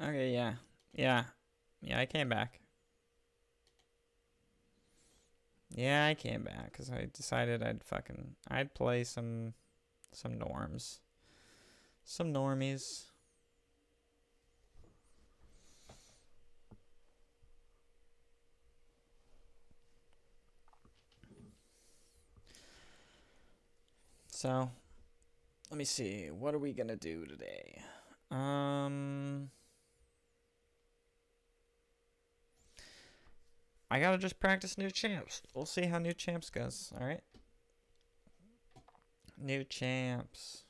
Okay, yeah. Yeah. Yeah, I came back. Yeah, I came back because I decided I'd play some norms. Some normies. So, let me see. What are we gonna do today? Um, I gotta just practice new champs. We'll see how new champs goes. All right. New champs.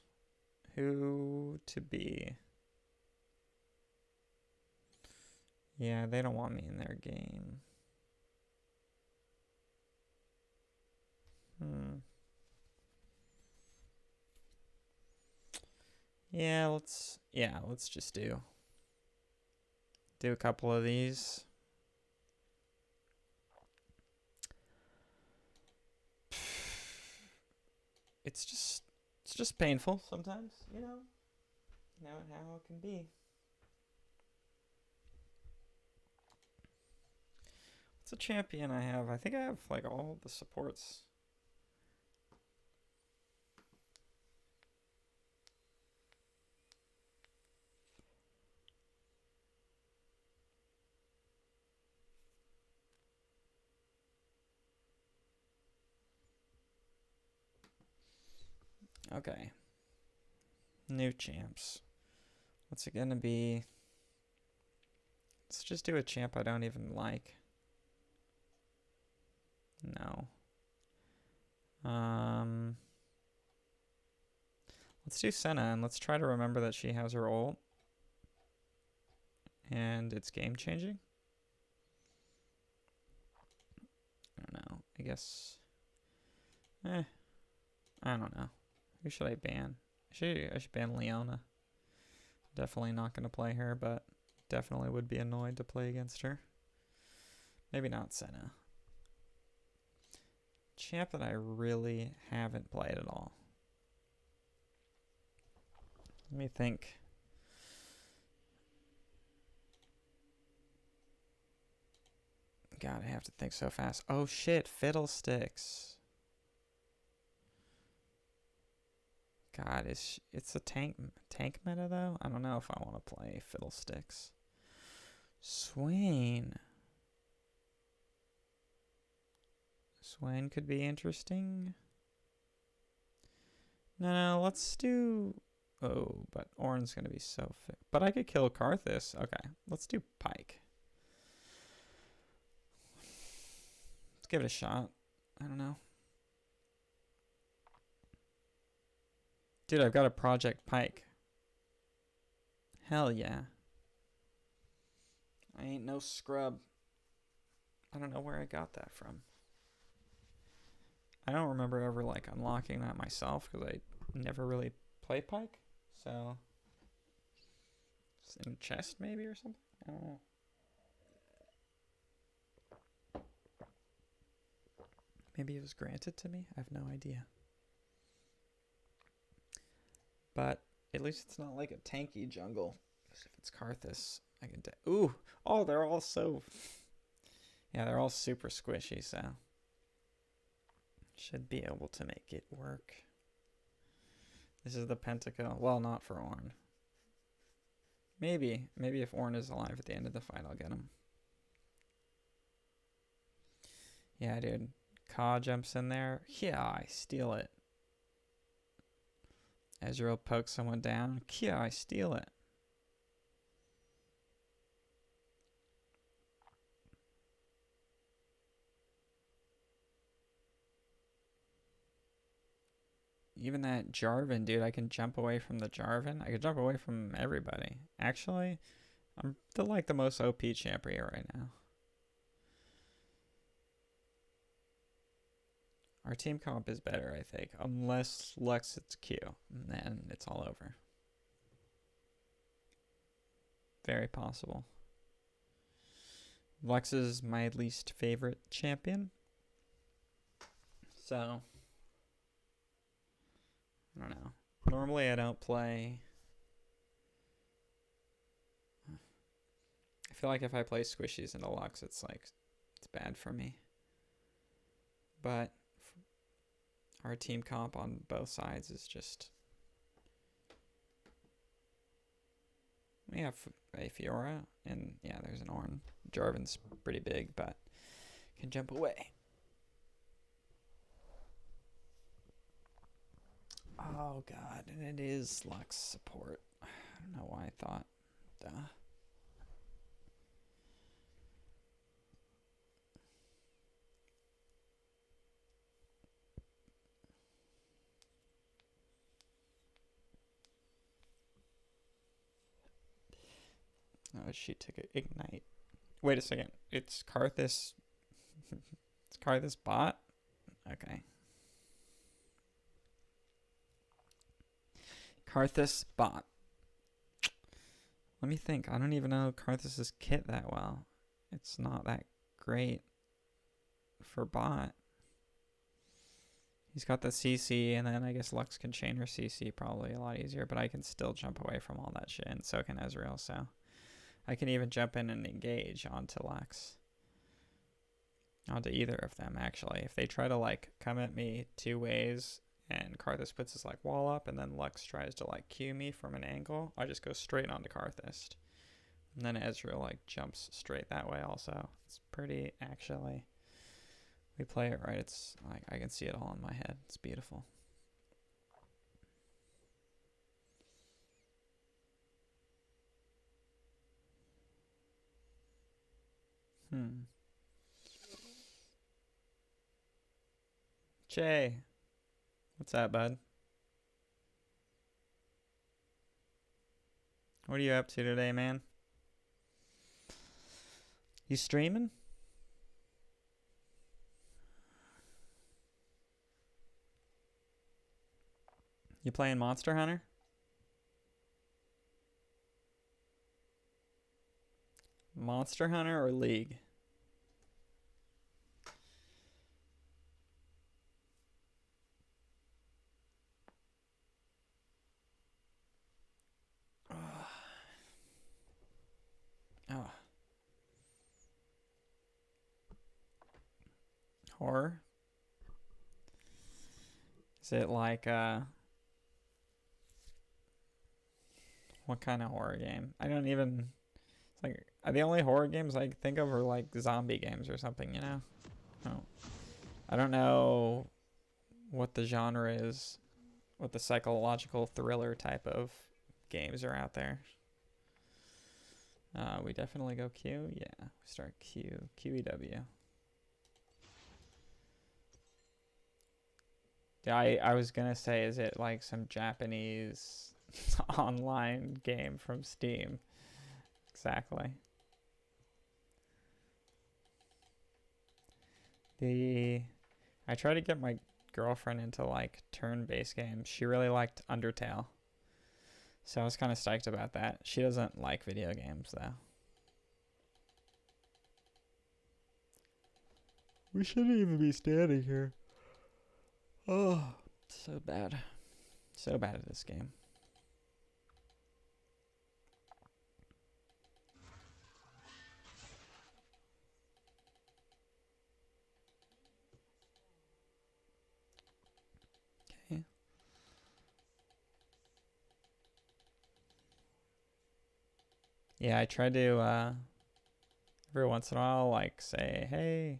Who to be? Yeah, they don't want me in their game. Hmm. Let's just do a couple of these. It's just painful sometimes, you know. You know how it can be. What's a champion I have? I think I have like all the supports. Okay. New champs. What's it gonna be? Let's just do a champ I don't even like. No. Um, let's do Senna and let's try to remember that she has her ult and it's game changing. I don't know. I guess. I don't know. Who should I ban? I should ban Leona. Definitely not gonna play her, but definitely would be annoyed to play against her. Maybe not Senna. Champ that I really haven't played at all. Let me think. God, I have to think so fast. Oh shit, Fiddlesticks. God, it's a tank meta though? I don't know if I want to play Fiddlesticks. Swain. Swain could be interesting. No, let's do... Oh, but Ornn's going to be so fit. But I could kill Karthus. Okay, let's do Pyke. Let's give it a shot. I don't know. Dude, I've got a Project Pyke. Hell yeah. I ain't no scrub. I don't know where I got that from. I don't remember ever like unlocking that myself because I never really play Pyke. So it's in a chest maybe or something. I don't know. Maybe it was granted to me. I have no idea. But at least it's not like a tanky jungle. Because if it's Karthus, I can. Ooh! Oh, they're all so. Yeah, they're all super squishy, so. Should be able to make it work. This is the Pentakill. Well, not for Ornn. Maybe. Maybe if Ornn is alive at the end of the fight, I'll get him. Yeah, dude. Ka jumps in there. Yeah, I steal it. Ezreal pokes someone down. Yeah, I steal it. Even that Jarvan, dude, I can jump away from the Jarvan. I can jump away from everybody. Actually, I'm the most OP champ here right now. Our team comp is better, I think. Unless Lux hits Q. And then it's all over. Very possible. Lux is my least favorite champion. So, I don't know. Normally I don't play... feel like if I play squishies into Lux, it's bad for me. But our team comp on both sides is just... We have a Fiora, and yeah, there's an Ornn. Jarvan's pretty big, but can jump away. Oh god, and it is Lux support. I don't know why I thought. Duh. Oh, she took an ignite. Wait a second. It's Karthus. It's Karthus bot? Okay. Karthus bot. Let me think. I don't even know Karthus's kit that well. It's not that great for bot. He's got the CC, and then I guess Lux can chain her CC probably a lot easier, but I can still jump away from all that shit, and so can Ezreal, so I can even jump in and engage onto Lux. Onto either of them, actually. If they try to, like, come at me two ways, and Karthus puts his, like, wall up, and then Lux tries to, like, cue me from an angle, I just go straight onto Karthus. And then Ezreal, like, jumps straight that way also. It's pretty, actually... We play it right, it's like I can see it all in my head. It's beautiful. Jay. What's up, bud? What are you up to today, man? You streaming? You playing Monster Hunter? Monster Hunter or League? Oh. Horror? Is it like what kind of horror game? I don't even... It's like, the only horror games I think of are like zombie games or something, you know? Oh. I don't know what the genre is, what the psychological thriller type of games are out there. We definitely go Q? Yeah, we start Q. QEW. Yeah, I was gonna say, is it like some Japanese online game from Steam? Exactly. I tried to get my girlfriend into like turn-based games. She really liked Undertale. So I was kind of psyched about that. She doesn't like video games though. We shouldn't even be standing here. Oh, so bad. So bad at this game. Okay. Yeah, I try to every once in a while like say, hey,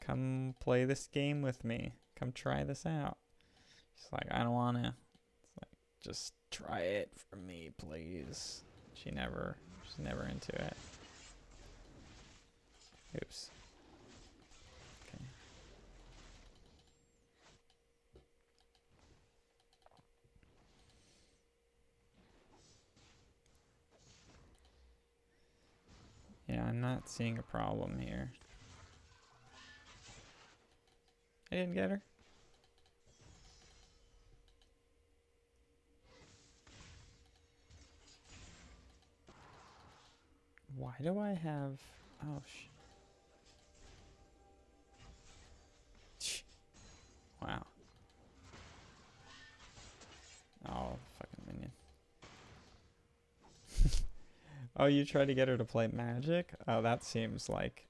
come play this game with me. Come try this out. She's like, I don't want to. It's like, just try it for me, please. She's never into it. Oops. Okay. Yeah, I'm not seeing a problem here. I didn't get her. Why do I have... Oh, wow. Oh, fucking minion. Oh, you try to get her to play Magic? Oh, that seems like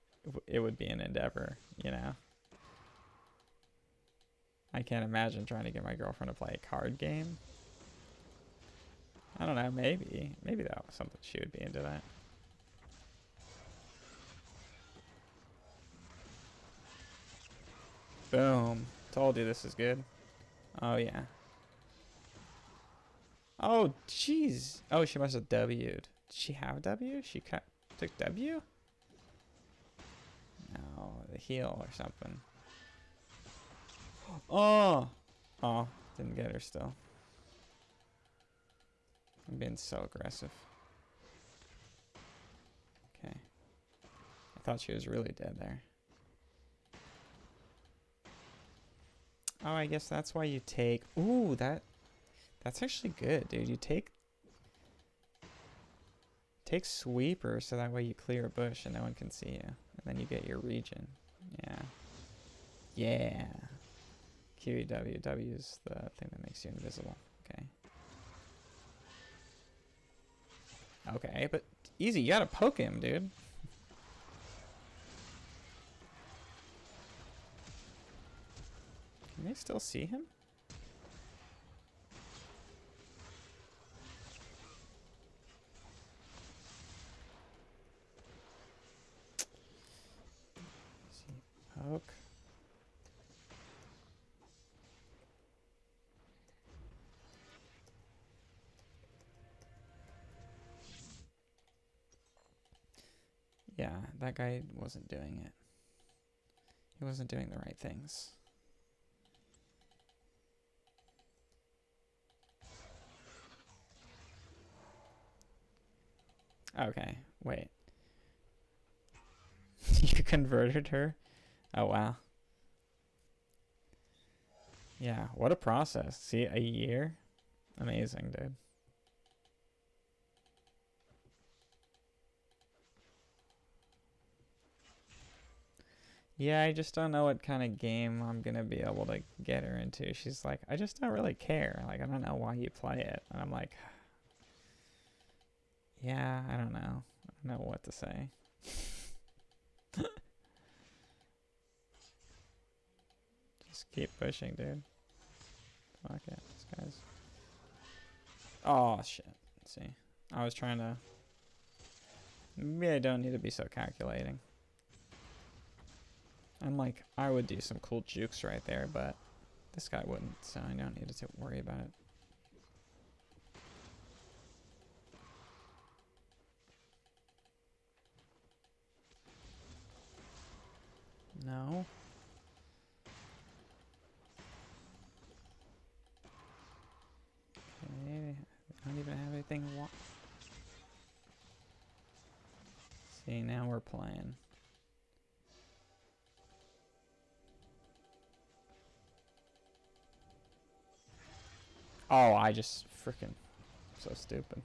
it would be an endeavor, you know? I can't imagine trying to get my girlfriend to play a card game. I don't know, maybe. Maybe that was something she would be into that. Boom. Told you this is good. Oh, yeah. Oh, jeez. Oh, she must have W'd. Did she have W? She took W? No, the heal or something. Oh! Oh, didn't get her still. I'm being so aggressive. Okay. I thought she was really dead there. Oh, I guess that's why you take... Ooh, that's actually good, dude. You take sweeper so that way you clear a bush and no one can see you. And then you get your region. Yeah. Yeah. QEW. W is the thing that makes you invisible. Okay. Okay, but easy. You gotta poke him, dude. Can they still see him? Poke. Yeah, that guy wasn't doing it. He wasn't doing the right things. Okay, wait. You converted her? Oh, wow. Yeah, what a process. See, a year? Amazing, dude. Yeah, I just don't know what kind of game I'm going to be able to get her into. She's like, I just don't really care. Like, I don't know why you play it. And I'm like, yeah, I don't know. I don't know what to say. Just keep pushing, dude. Fuck it, this guy's... Oh, shit. Let's see. I was trying to... Maybe I don't need to be so calculating. I'm like, I would do some cool jukes right there, but this guy wouldn't, so I don't need to worry about it. No. Okay, I don't even have anything. See, now we're playing. Oh, I just freaking so stupid.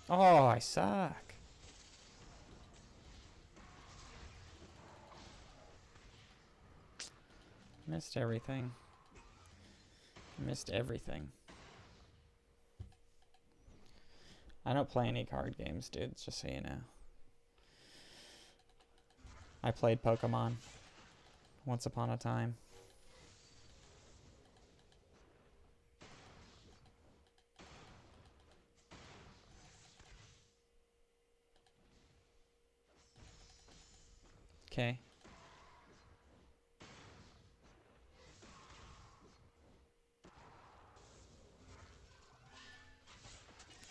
Oh, I suck. Missed everything. Missed everything. I don't play any card games, dude, just so you know. I played Pokemon once upon a time. Okay.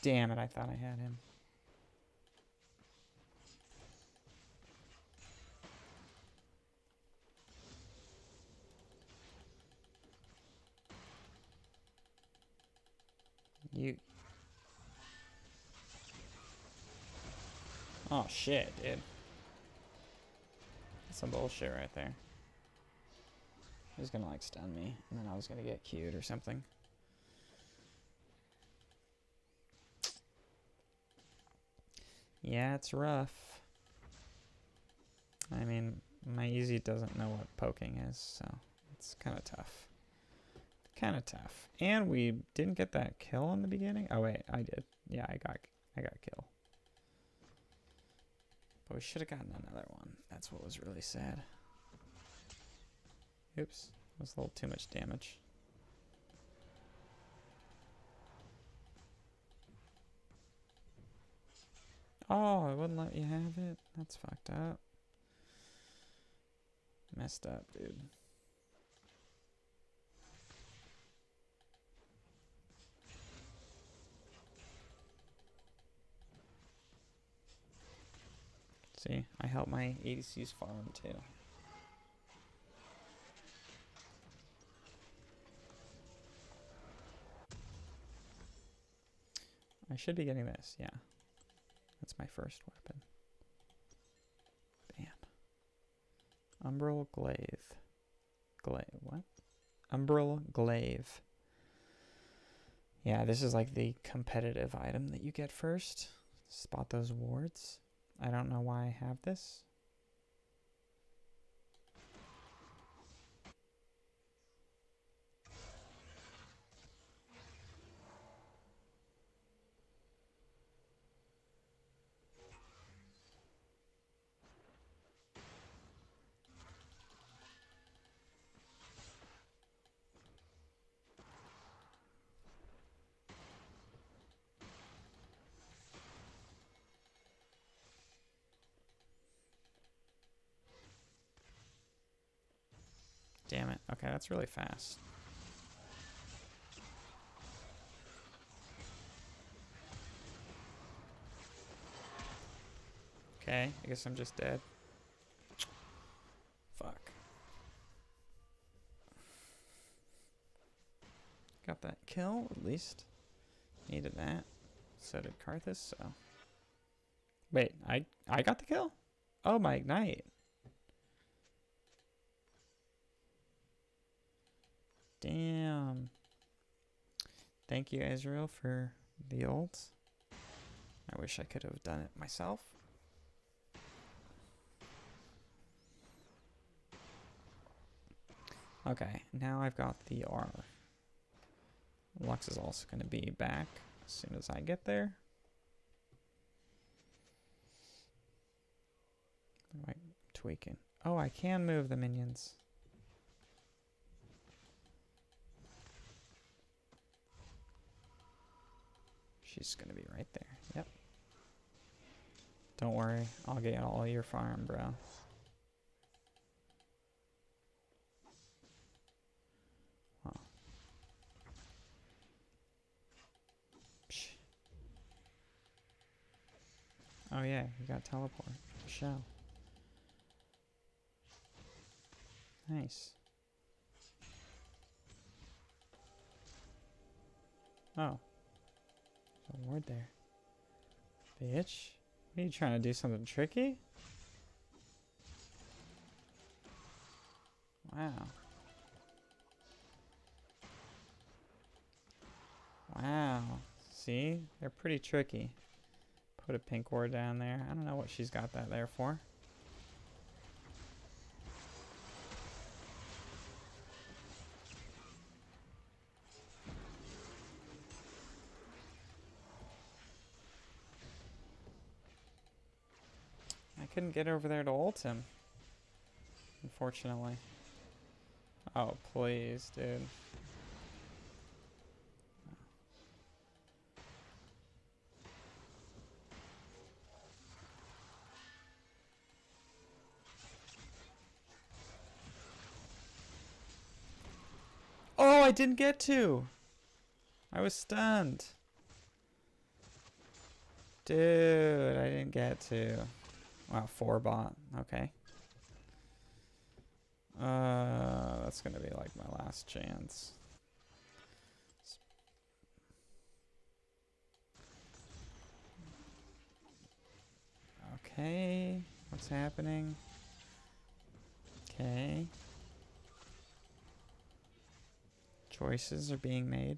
Damn it, I thought I had him. You... Oh, shit, dude. That's some bullshit right there. He was gonna, like, stun me, and then I was gonna get cued or something. Yeah, it's rough. I mean, my easy doesn't know what poking is, so it's kind of tough. Kind of tough. And we didn't get that kill in the beginning. Oh wait, I did. Yeah, I got a kill. But we should have gotten another one. That's what was really sad. Oops, that was a little too much damage. Oh, it wouldn't let you have it? That's fucked up. Messed up, dude. See, I help my ADCs farm too. I should be getting this, yeah. That's my first weapon. Bam. Umbral Glaive. What? Umbral Glaive. Yeah, this is like the competitive item that you get first. Spot those wards. I don't know why I have this. Damn it. Okay, that's really fast. Okay, I guess I'm just dead. Fuck. Got that kill, at least. Needed that. So did Karthus, so. Wait, I got the kill? Oh, my Ignite. Damn. Thank you, Ezreal, for the ult. I wish I could have done it myself. Okay, now I've got the armor. Lux is also going to be back as soon as I get there. Am I tweaking? Oh, I can move the minions. She's going to be right there. Yep. Don't worry. I'll get all your farm, bro. Oh. Psh. Oh yeah, you got teleport. Show. Nice. Oh. There's a ward there. Bitch. What are you trying to do? Something tricky? Wow. Wow. See? They're pretty tricky. Put a pink ward down there. I don't know what she's got that there for. I couldn't get over there to ult him. Unfortunately. Oh, please, dude. Oh, I didn't get to. I was stunned. Dude, I didn't get to. Wow, 4 bot. Okay. That's gonna be like my last chance. Okay. What's happening? Okay. Choices are being made.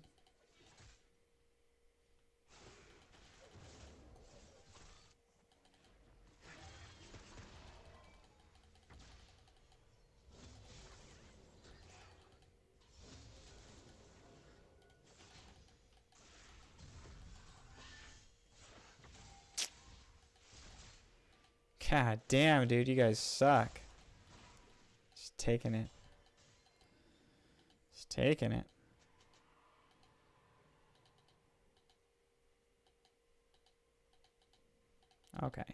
God damn, dude, you guys suck. Just taking it. Just taking it. Okay.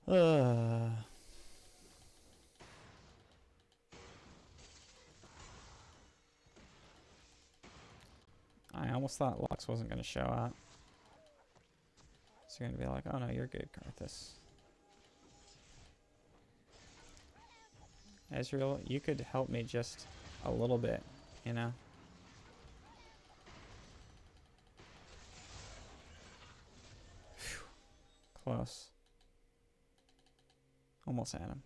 Wow. I almost thought Lux wasn't going to show up. So you're going to be like, oh no, you're good, Karthus. Ezreal, you could help me just a little bit, you know? Whew. Close. Almost had him.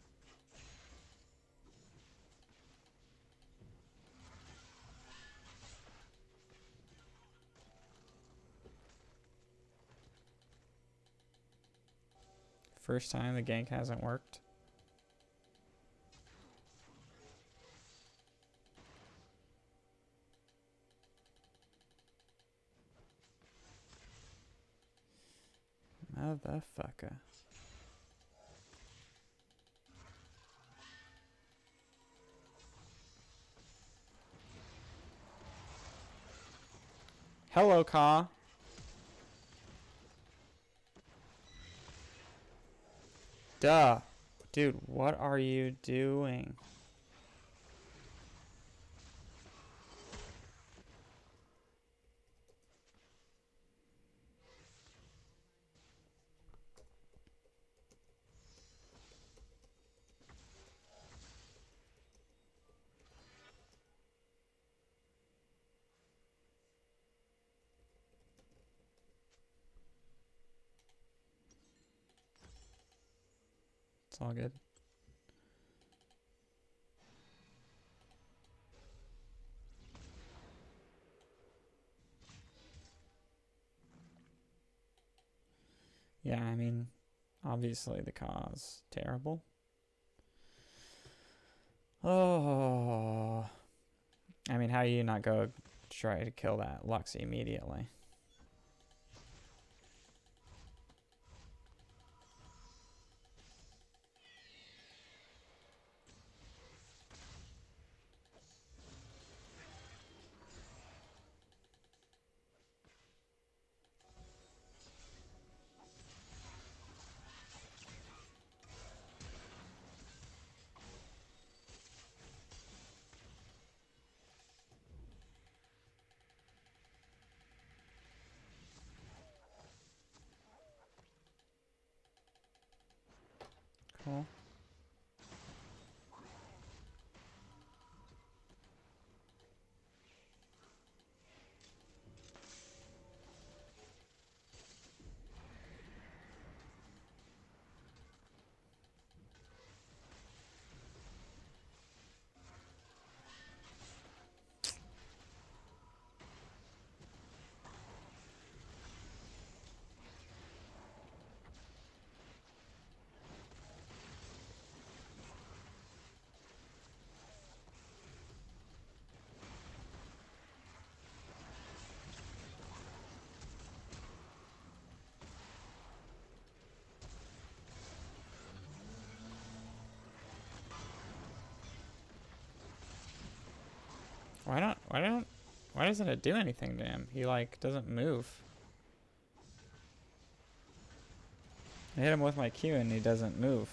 First time the gank hasn't worked. Motherfucker. Hello, Ka. Duh. Dude, what are you doing? It's all good. Yeah, I mean, obviously the cause terrible. Oh. I mean, how do you not go try to kill that Lux immediately? Cool. Why doesn't it do anything to him? He like doesn't move. I hit him with my Q and he doesn't move.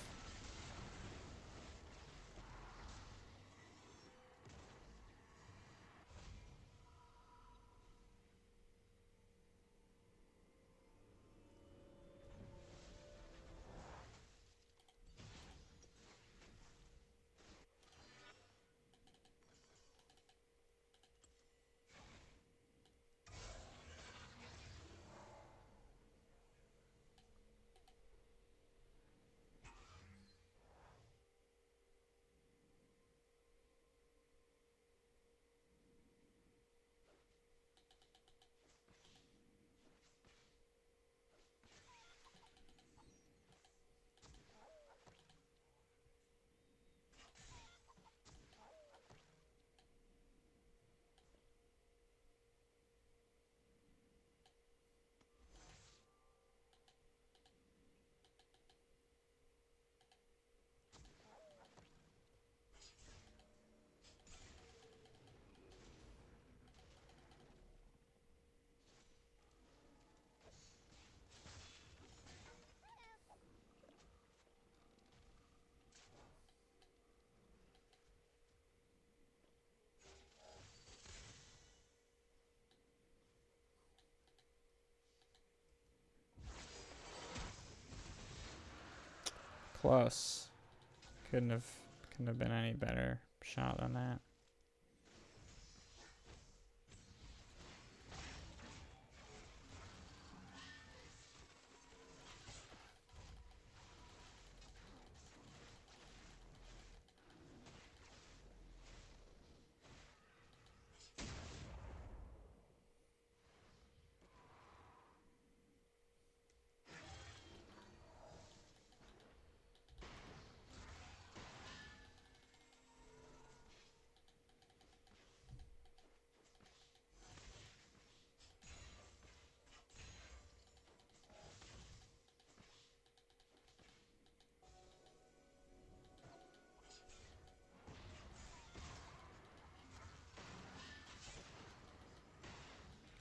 close. Couldn't have been any better shot than that.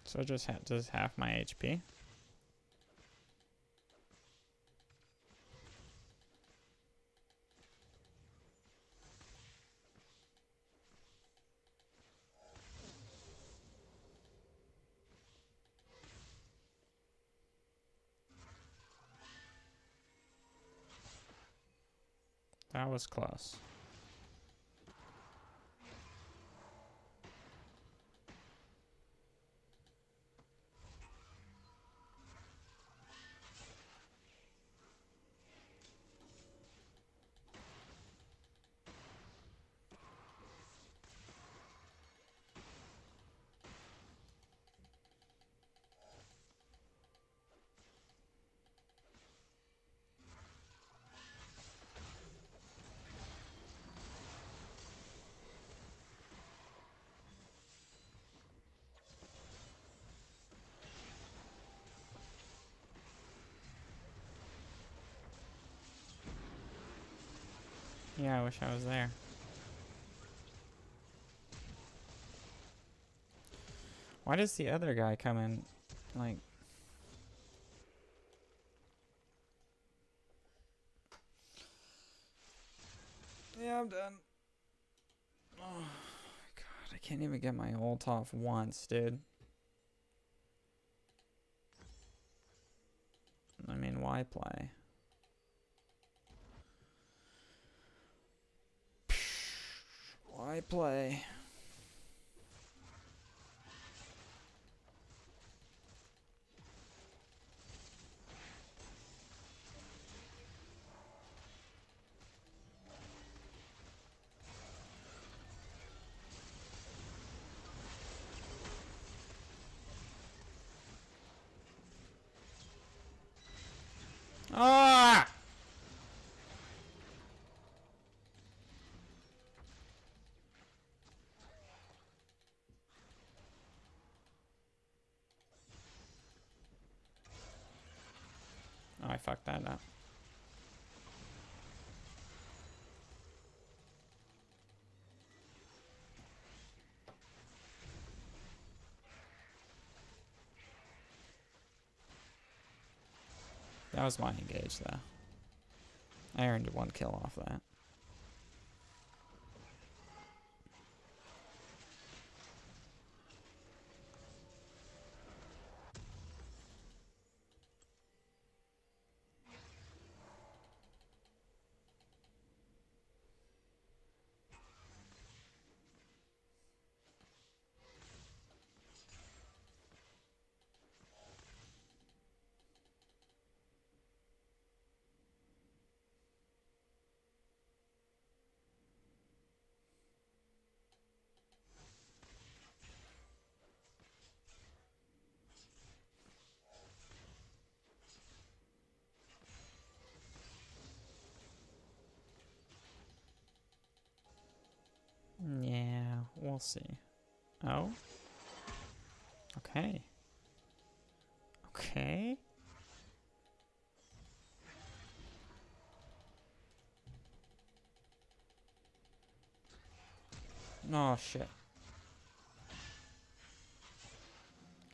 So just half my HP. That was close. Yeah, I wish I was there. Why does the other guy come in, like... Yeah, I'm done. Oh, God, I can't even get my ult off once, dude. I mean, why play? Why play? Ah! Oh, I fucked that up. That was my engage, though. I earned 1 kill off that. Yeah, we'll see. Oh? Okay. Okay. Oh, shit.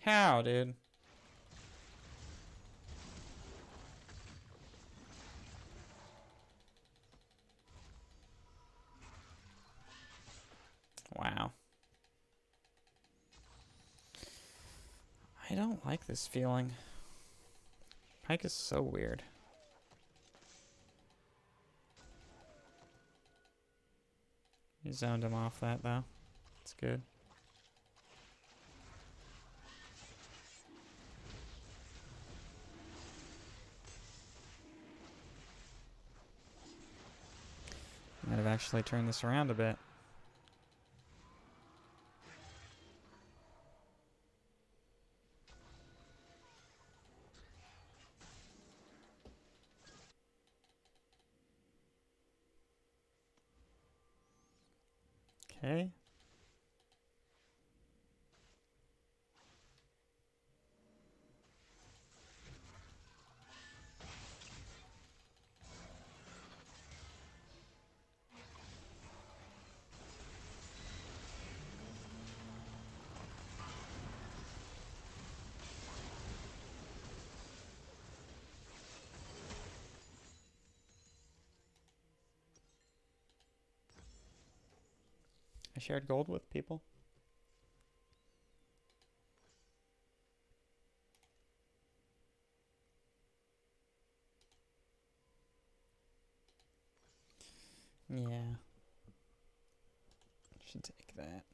How, dude? Wow. I don't like this feeling. Pike is so weird. He zoned him off that, though. It's good. Might have actually turned this around a bit. Okay. I shared gold with people. Yeah. Should take that.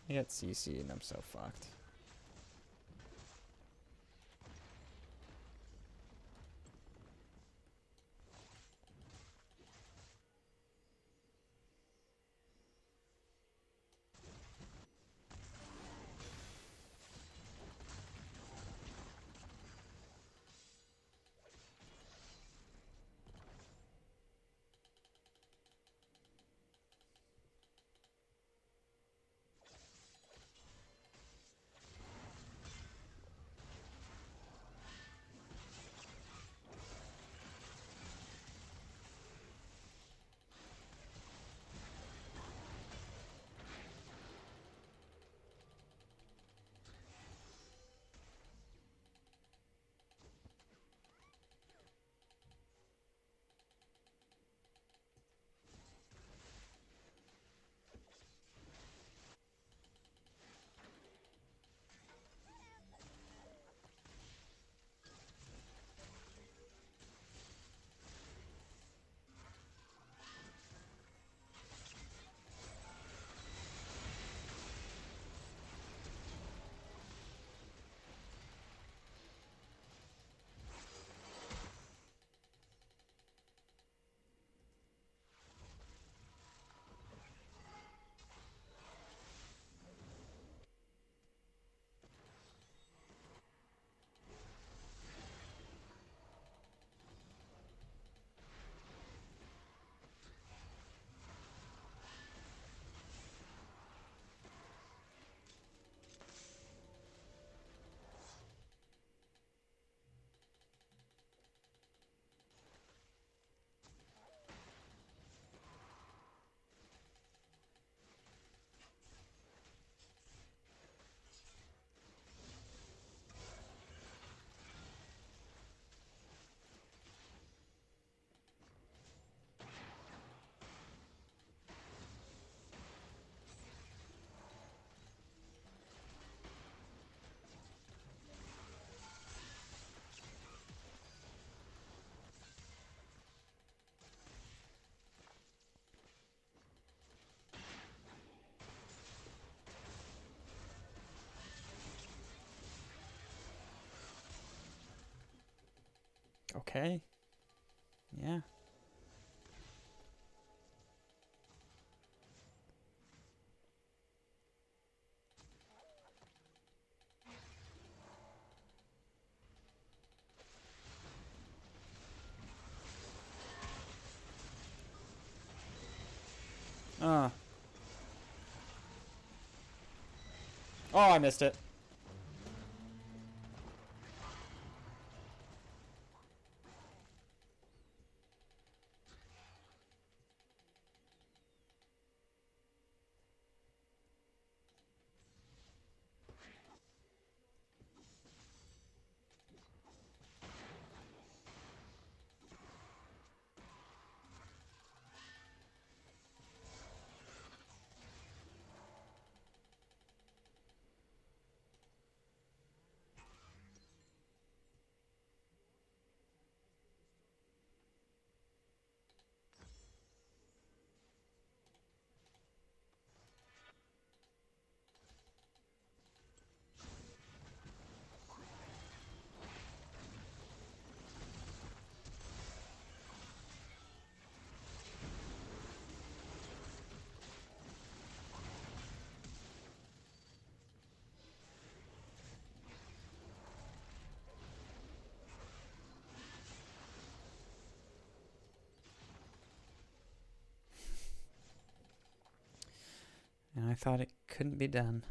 I got CC and I'm so fucked. Okay. Yeah. Oh, I missed it. And I thought it couldn't be done.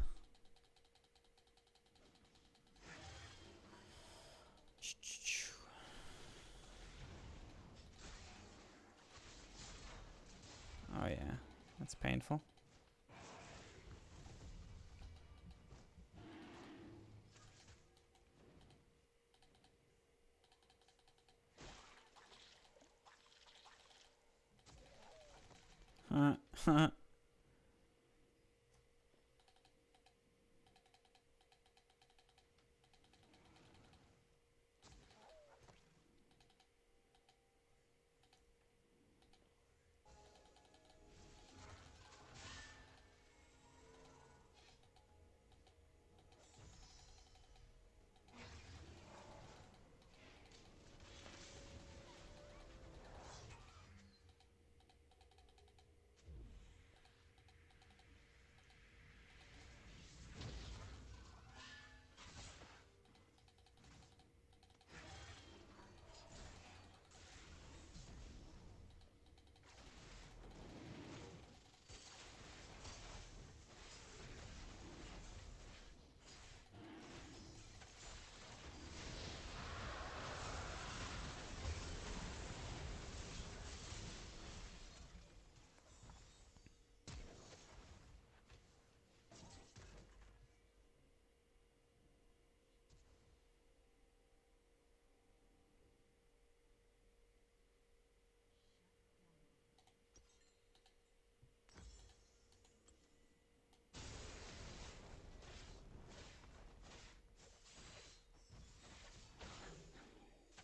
Oh yeah, that's painful.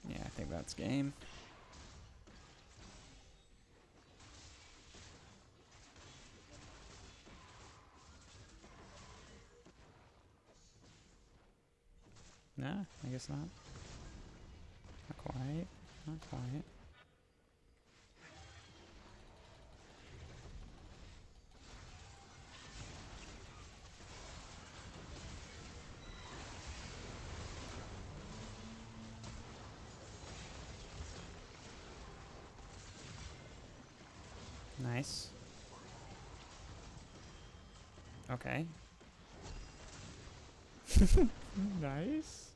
Yeah, I think that's game. Nah, I guess not. Not quite. Not quite. Nice. Okay. Nice.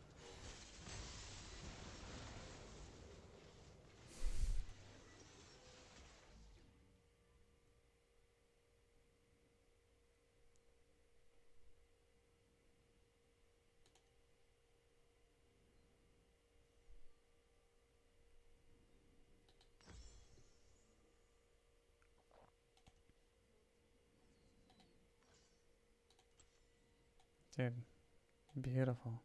Dude, beautiful.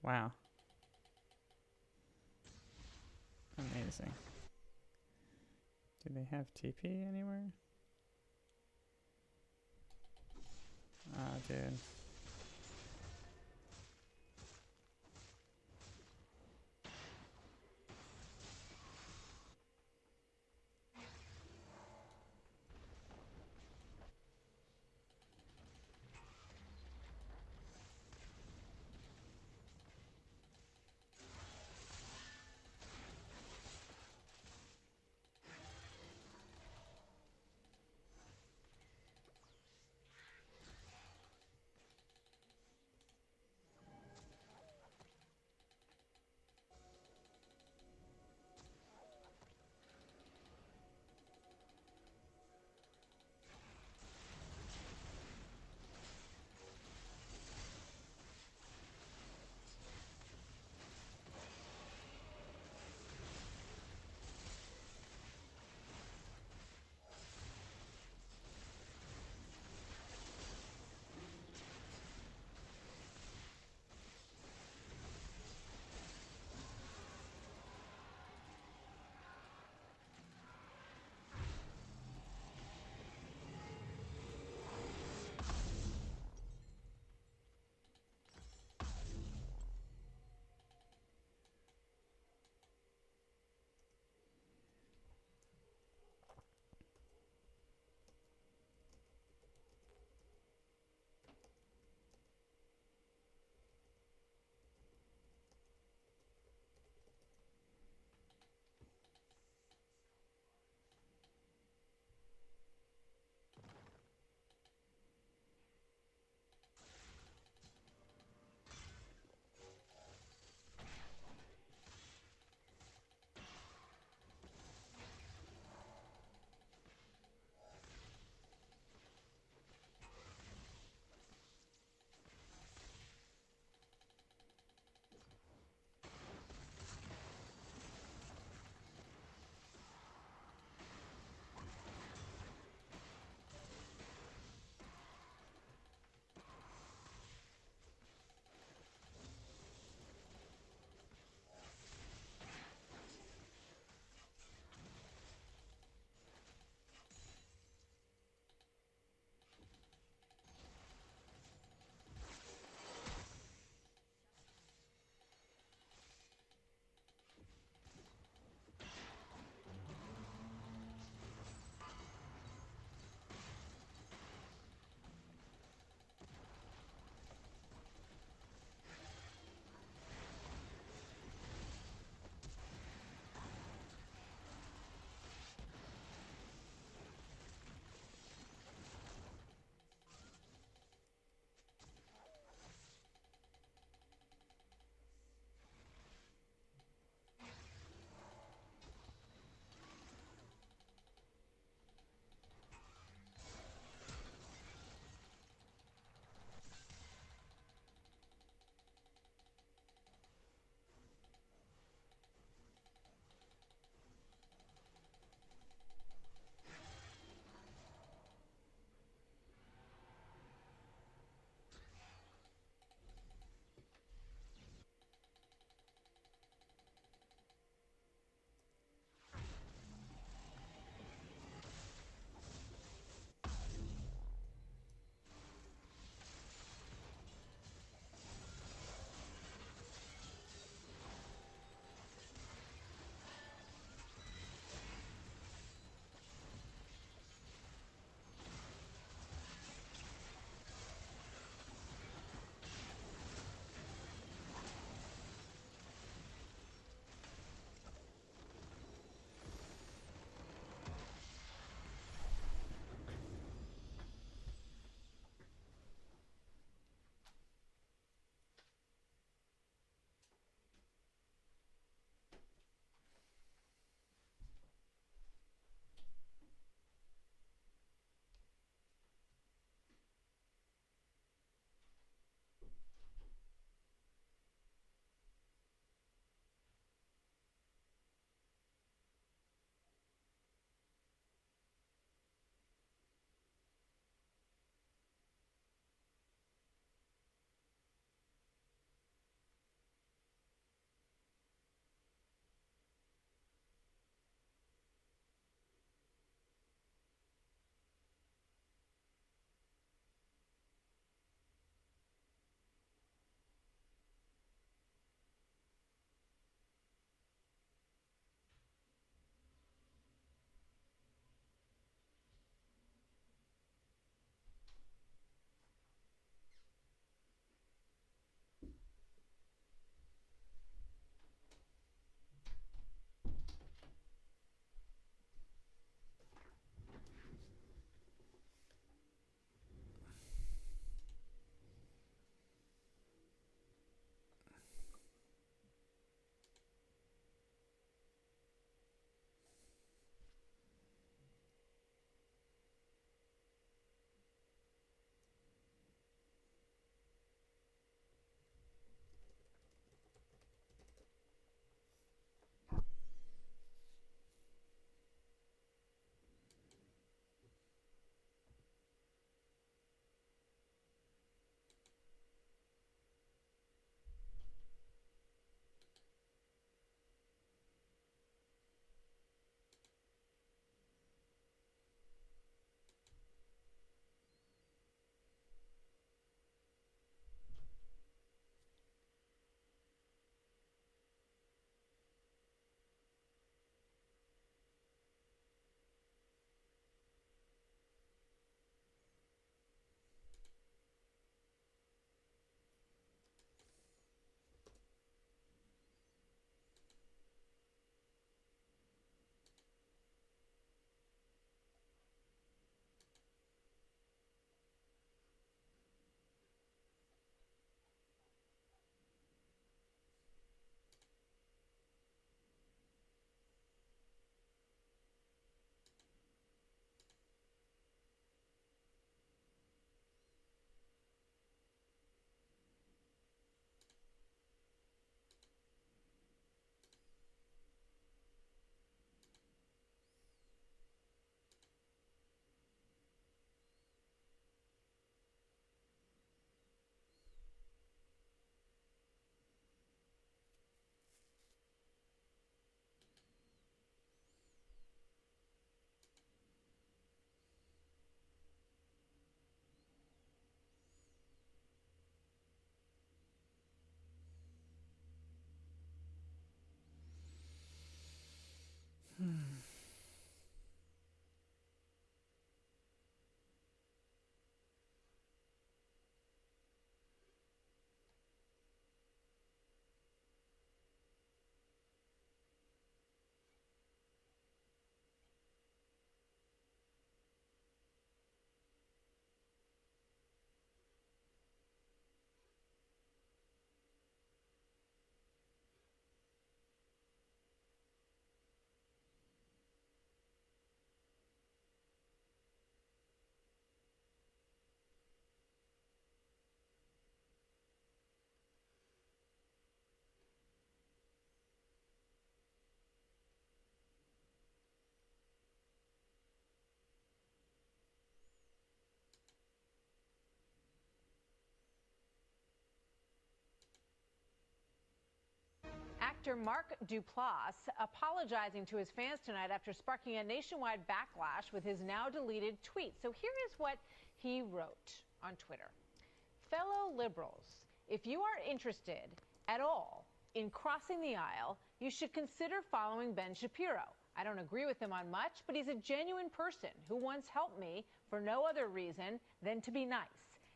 Wow. Amazing. Do they have TP anywhere? Oh, dude. Actor Mark Duplass apologizing to his fans tonight after sparking a nationwide backlash with his now deleted tweet. So here is what he wrote on Twitter. Fellow liberals, if you are interested at all in crossing the aisle, you should consider following Ben Shapiro. I don't agree with him on much, but he's a genuine person who once helped me for no other reason than to be nice.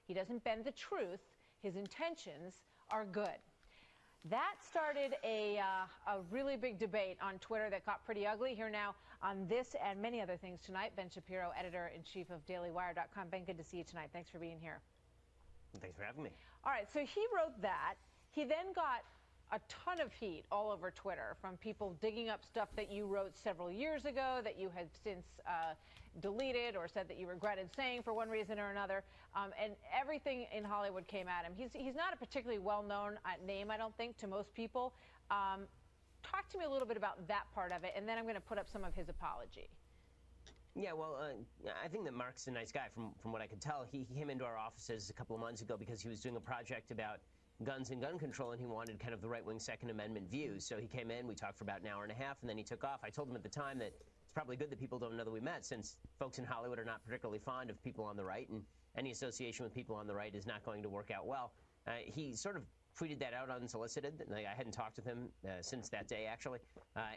He doesn't bend the truth. His intentions are good. That started a really big debate on Twitter that got pretty ugly. Here now on this and many other things tonight, Ben Shapiro, editor-in-chief of DailyWire.com. Ben, good to see you tonight. Thanks for being here. Thanks for having me. All right, so he wrote that. He then got a ton of heat all over Twitter from people digging up stuff that you wrote several years ago that you had since deleted or said that you regretted saying for one reason or another. And everything in Hollywood came at him. He's not a particularly well-known name, I don't think, to most people. Talk to me a little bit about that part of it, and then I'm going to put up some of his apology. Yeah, well, I think that Mark's a nice guy from what I could tell. He came into our offices a couple of months ago because he was doing a project about guns and gun control, and he wanted kind of the right-wing Second Amendment views. So he came in, we talked for about an hour and a half, and then he took off. I told him at the time that it's probably good that people don't know that we met, since folks in Hollywood are not particularly fond of people on the right, and any association with people on the right is not going to work out well. He sort of tweeted that out unsolicited. I hadn't talked with him since that day, actually.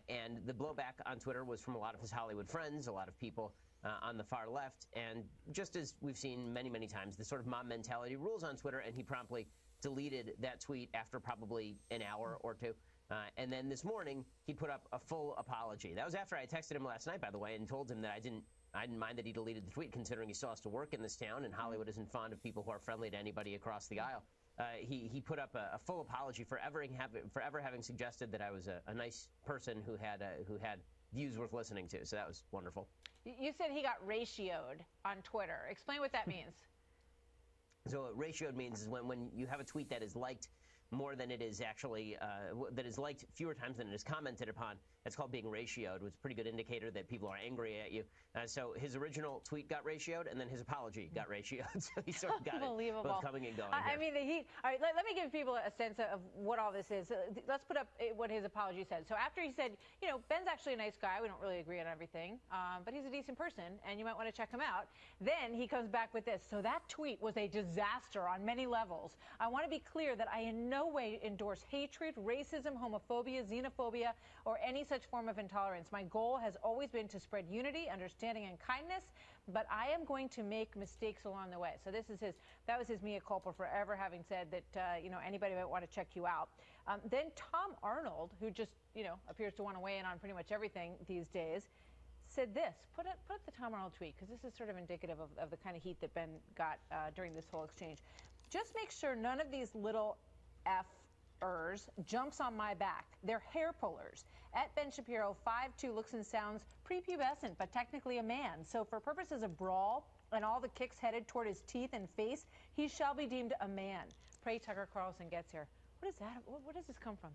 And the blowback on Twitter was from a lot of his Hollywood friends, a lot of people on the far left. And just as we've seen many, many times, the sort of mob mentality rules on Twitter, and he promptly deleted that tweet after probably an hour or two. And then this morning, he put up a full apology. That was after I texted him last night, by the way, and told him that I didn't mind that he deleted the tweet, considering he still has to work in this town, and Hollywood isn't fond of people who are friendly to anybody across the aisle. He put up a full apology for ever having suggested that I was a nice person who had views worth listening to. So that was wonderful. You said he got ratioed on Twitter. Explain what that means. So what ratioed means is when you have a tweet that is liked more than it is actually, that is liked fewer times than it is commented upon. That's called being ratioed, which is a pretty good indicator that people are angry at you. So his original tweet got ratioed, and then his apology got ratioed. So he sort of got it both coming and going. I mean, all right, let me give people a sense of what all this is. Let's put up what his apology said. So after he said, you know, Ben's actually a nice guy. We don't really agree on everything, but he's a decent person, and you might want to check him out. Then he comes back with this. So that tweet was a disaster on many levels. I want to be clear that I in no way endorse hatred, racism, homophobia, xenophobia, or any such form of intolerance. My goal has always been to spread unity, understanding, and kindness, but I am going to make mistakes along the way. So that was his mea culpa for ever having said that, you know, anybody might want to check you out. Then Tom Arnold, who just, you know, appears to want to weigh in on pretty much everything these days, said this. Put up the Tom Arnold tweet, because this is sort of indicative of the kind of heat that Ben got during this whole exchange. Just make sure none of these little F-ers jumps on my back. They're hair pullers. At Ben Shapiro, 5'2", looks and sounds prepubescent, but technically a man. So for purposes of brawl and all the kicks headed toward his teeth and face, he shall be deemed a man. Pray Tucker Carlson gets here. What is that? Where does this come from?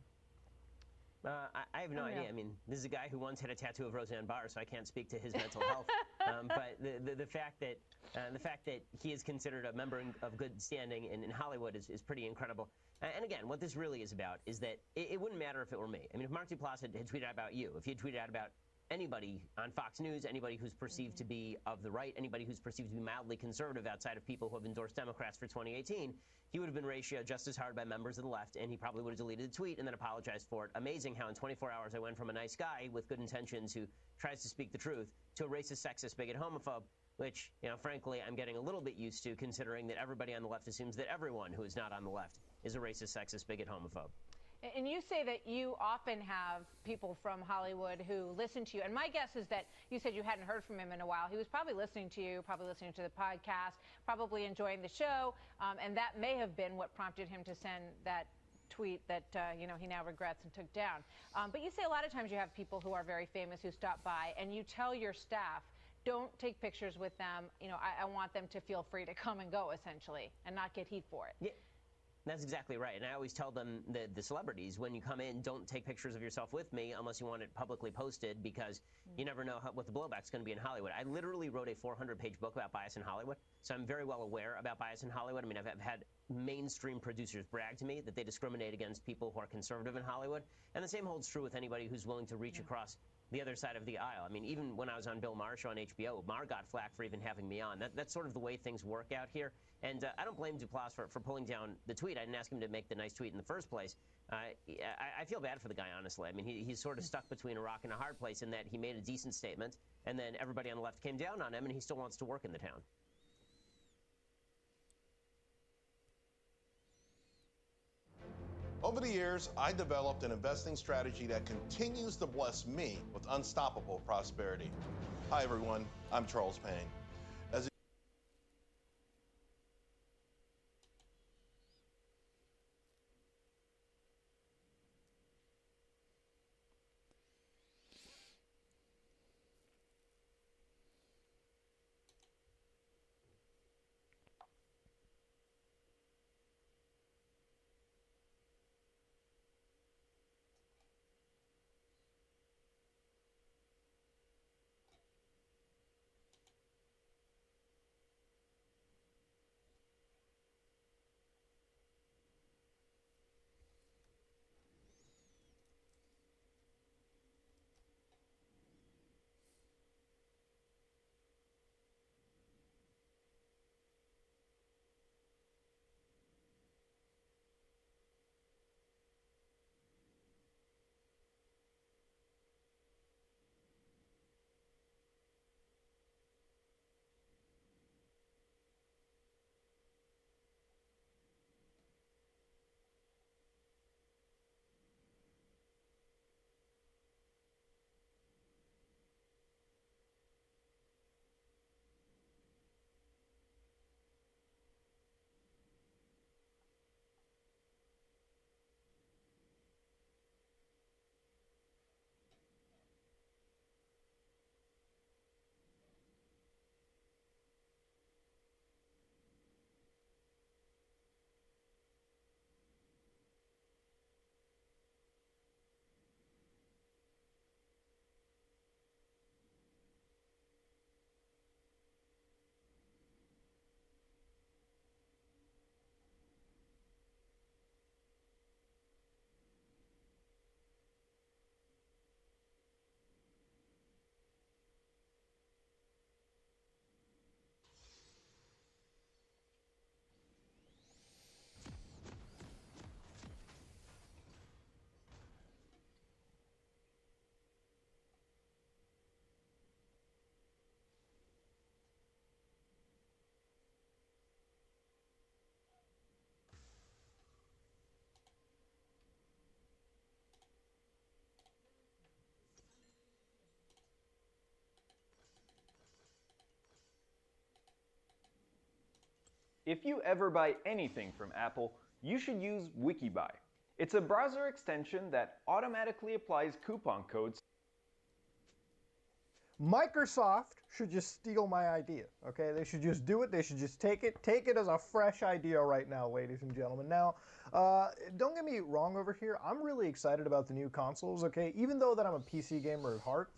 I have no idea. I mean, this is a guy who once had a tattoo of Roseanne Barr, so I can't speak to his mental health. But the fact that he is considered a member of good standing in Hollywood is pretty incredible. And again, what this really is about is that it wouldn't matter if it were me. I mean, if Mark Duplass had tweeted out about you, if he had tweeted out about anybody on Fox News, anybody who's perceived to be of the right, anybody who's perceived to be mildly conservative outside of people who have endorsed Democrats for 2018, he would have been ratioed just as hard by members of the left, and he probably would have deleted the tweet and then apologized for it. Amazing how in 24 hours I went from a nice guy with good intentions who tries to speak the truth to a racist, sexist, bigot, homophobe, which, you know, frankly, I'm getting a little bit used to, considering that everybody on the left assumes that everyone who is not on the left is a racist, sexist, bigot, homophobe. And you say that you often have people from Hollywood who listen to you. And my guess is that you said you hadn't heard from him in a while. He was probably listening to you, probably listening to the podcast, probably enjoying the show. And that may have been what prompted him to send that tweet that, you know, he now regrets and took down. But you say a lot of times you have people who are very famous who stop by, and you tell your staff, don't take pictures with them. You know, I want them to feel free to come and go, essentially, and not get heat for it. Yeah. That's exactly right. And I always tell them, the celebrities, when you come in, don't take pictures of yourself with me unless you want it publicly posted, because you never know what the blowback's going to be in Hollywood. I literally wrote a 400-page book about bias in Hollywood, so I'm very well aware about bias in Hollywood. I mean, I've had mainstream producers brag to me that they discriminate against people who are conservative in Hollywood. And the same holds true with anybody who's willing to reach across the other side of the aisle. I mean, even when I was on Bill Maher's show on HBO, Maher got flack for even having me on. That's sort of the way things work out here. And I don't blame Duplass for pulling down the tweet. I didn't ask him to make the nice tweet in the first place. I feel bad for the guy, honestly. I mean, he's sort of stuck between a rock and a hard place in that he made a decent statement, and then everybody on the left came down on him, and he still wants to work in the town. Over the years, I developed an investing strategy that continues to bless me with unstoppable prosperity. Hi, everyone. I'm Charles Payne. If you ever buy anything from Apple, you should use WikiBuy. It's a browser extension that automatically applies coupon codes. Microsoft should just steal my idea, okay? They should just do it. They should just take it as a fresh idea right now, ladies and gentlemen. Now, don't get me wrong over here. I'm really excited about the new consoles, okay? Even though that I'm a PC gamer at heart,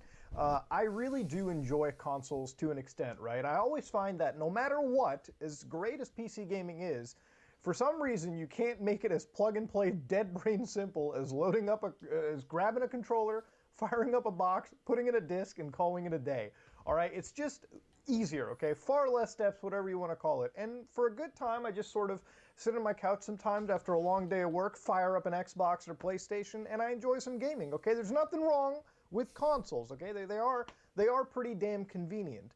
I really do enjoy consoles to an extent, right? I always find that no matter what, as great as PC gaming is, for some reason you can't make it as plug and play, dead brain simple as loading up as grabbing a controller, firing up a box, putting in a disc, and calling it a day. All right, it's just easier, okay? Far less steps, whatever you want to call it. And for a good time, I just sort of sit on my couch sometimes after a long day of work, fire up an Xbox or PlayStation, and I enjoy some gaming, okay? There's nothing wrong with consoles, okay? They are pretty damn convenient.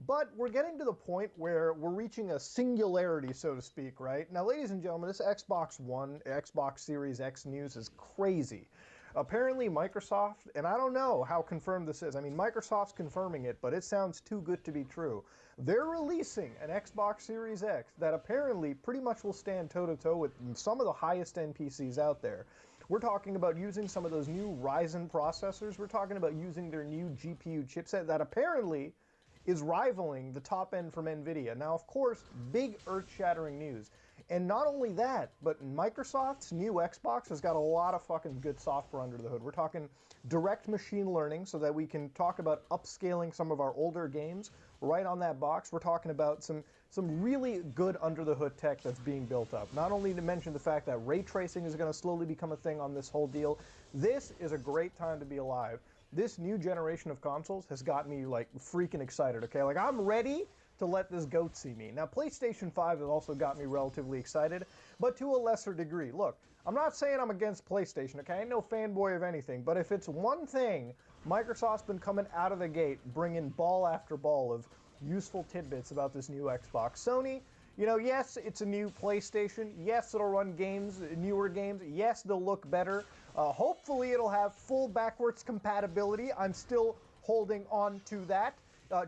But we're getting to the point where we're reaching a singularity, so to speak, right? Now, ladies and gentlemen, this Xbox One, Xbox Series X news is crazy. Apparently Microsoft, and I don't know how confirmed this is. I mean, Microsoft's confirming it, but it sounds too good to be true. They're releasing an Xbox Series X that apparently pretty much will stand toe-to-toe with some of the highest-end PCs out there. We're talking about using some of those new Ryzen processors. We're talking about using their new GPU chipset that apparently is rivaling the top end from NVIDIA. Now, of course, big earth-shattering news. And not only that, but Microsoft's new Xbox has got a lot of fucking good software under the hood. We're talking direct machine learning so that we can talk about upscaling some of our older games right on that box. We're talking about some really good under the hood tech that's being built up. Not only to mention the fact that ray tracing is going to slowly become a thing on this whole deal. This is a great time to be alive. This new generation of consoles has got me like freaking excited, okay? Like I'm ready to let this goat see me. Now, PlayStation 5 has also got me relatively excited, but to a lesser degree. Look, I'm not saying I'm against PlayStation, okay? I ain't no fanboy of anything, but if it's one thing, Microsoft's been coming out of the gate bringing ball after ball of useful tidbits about this new Xbox. Sony, you know, yes, it's a new PlayStation. Yes, it'll run games, newer games. Yes, they'll look better. Hopefully, it'll have full backwards compatibility. I'm still holding on to that.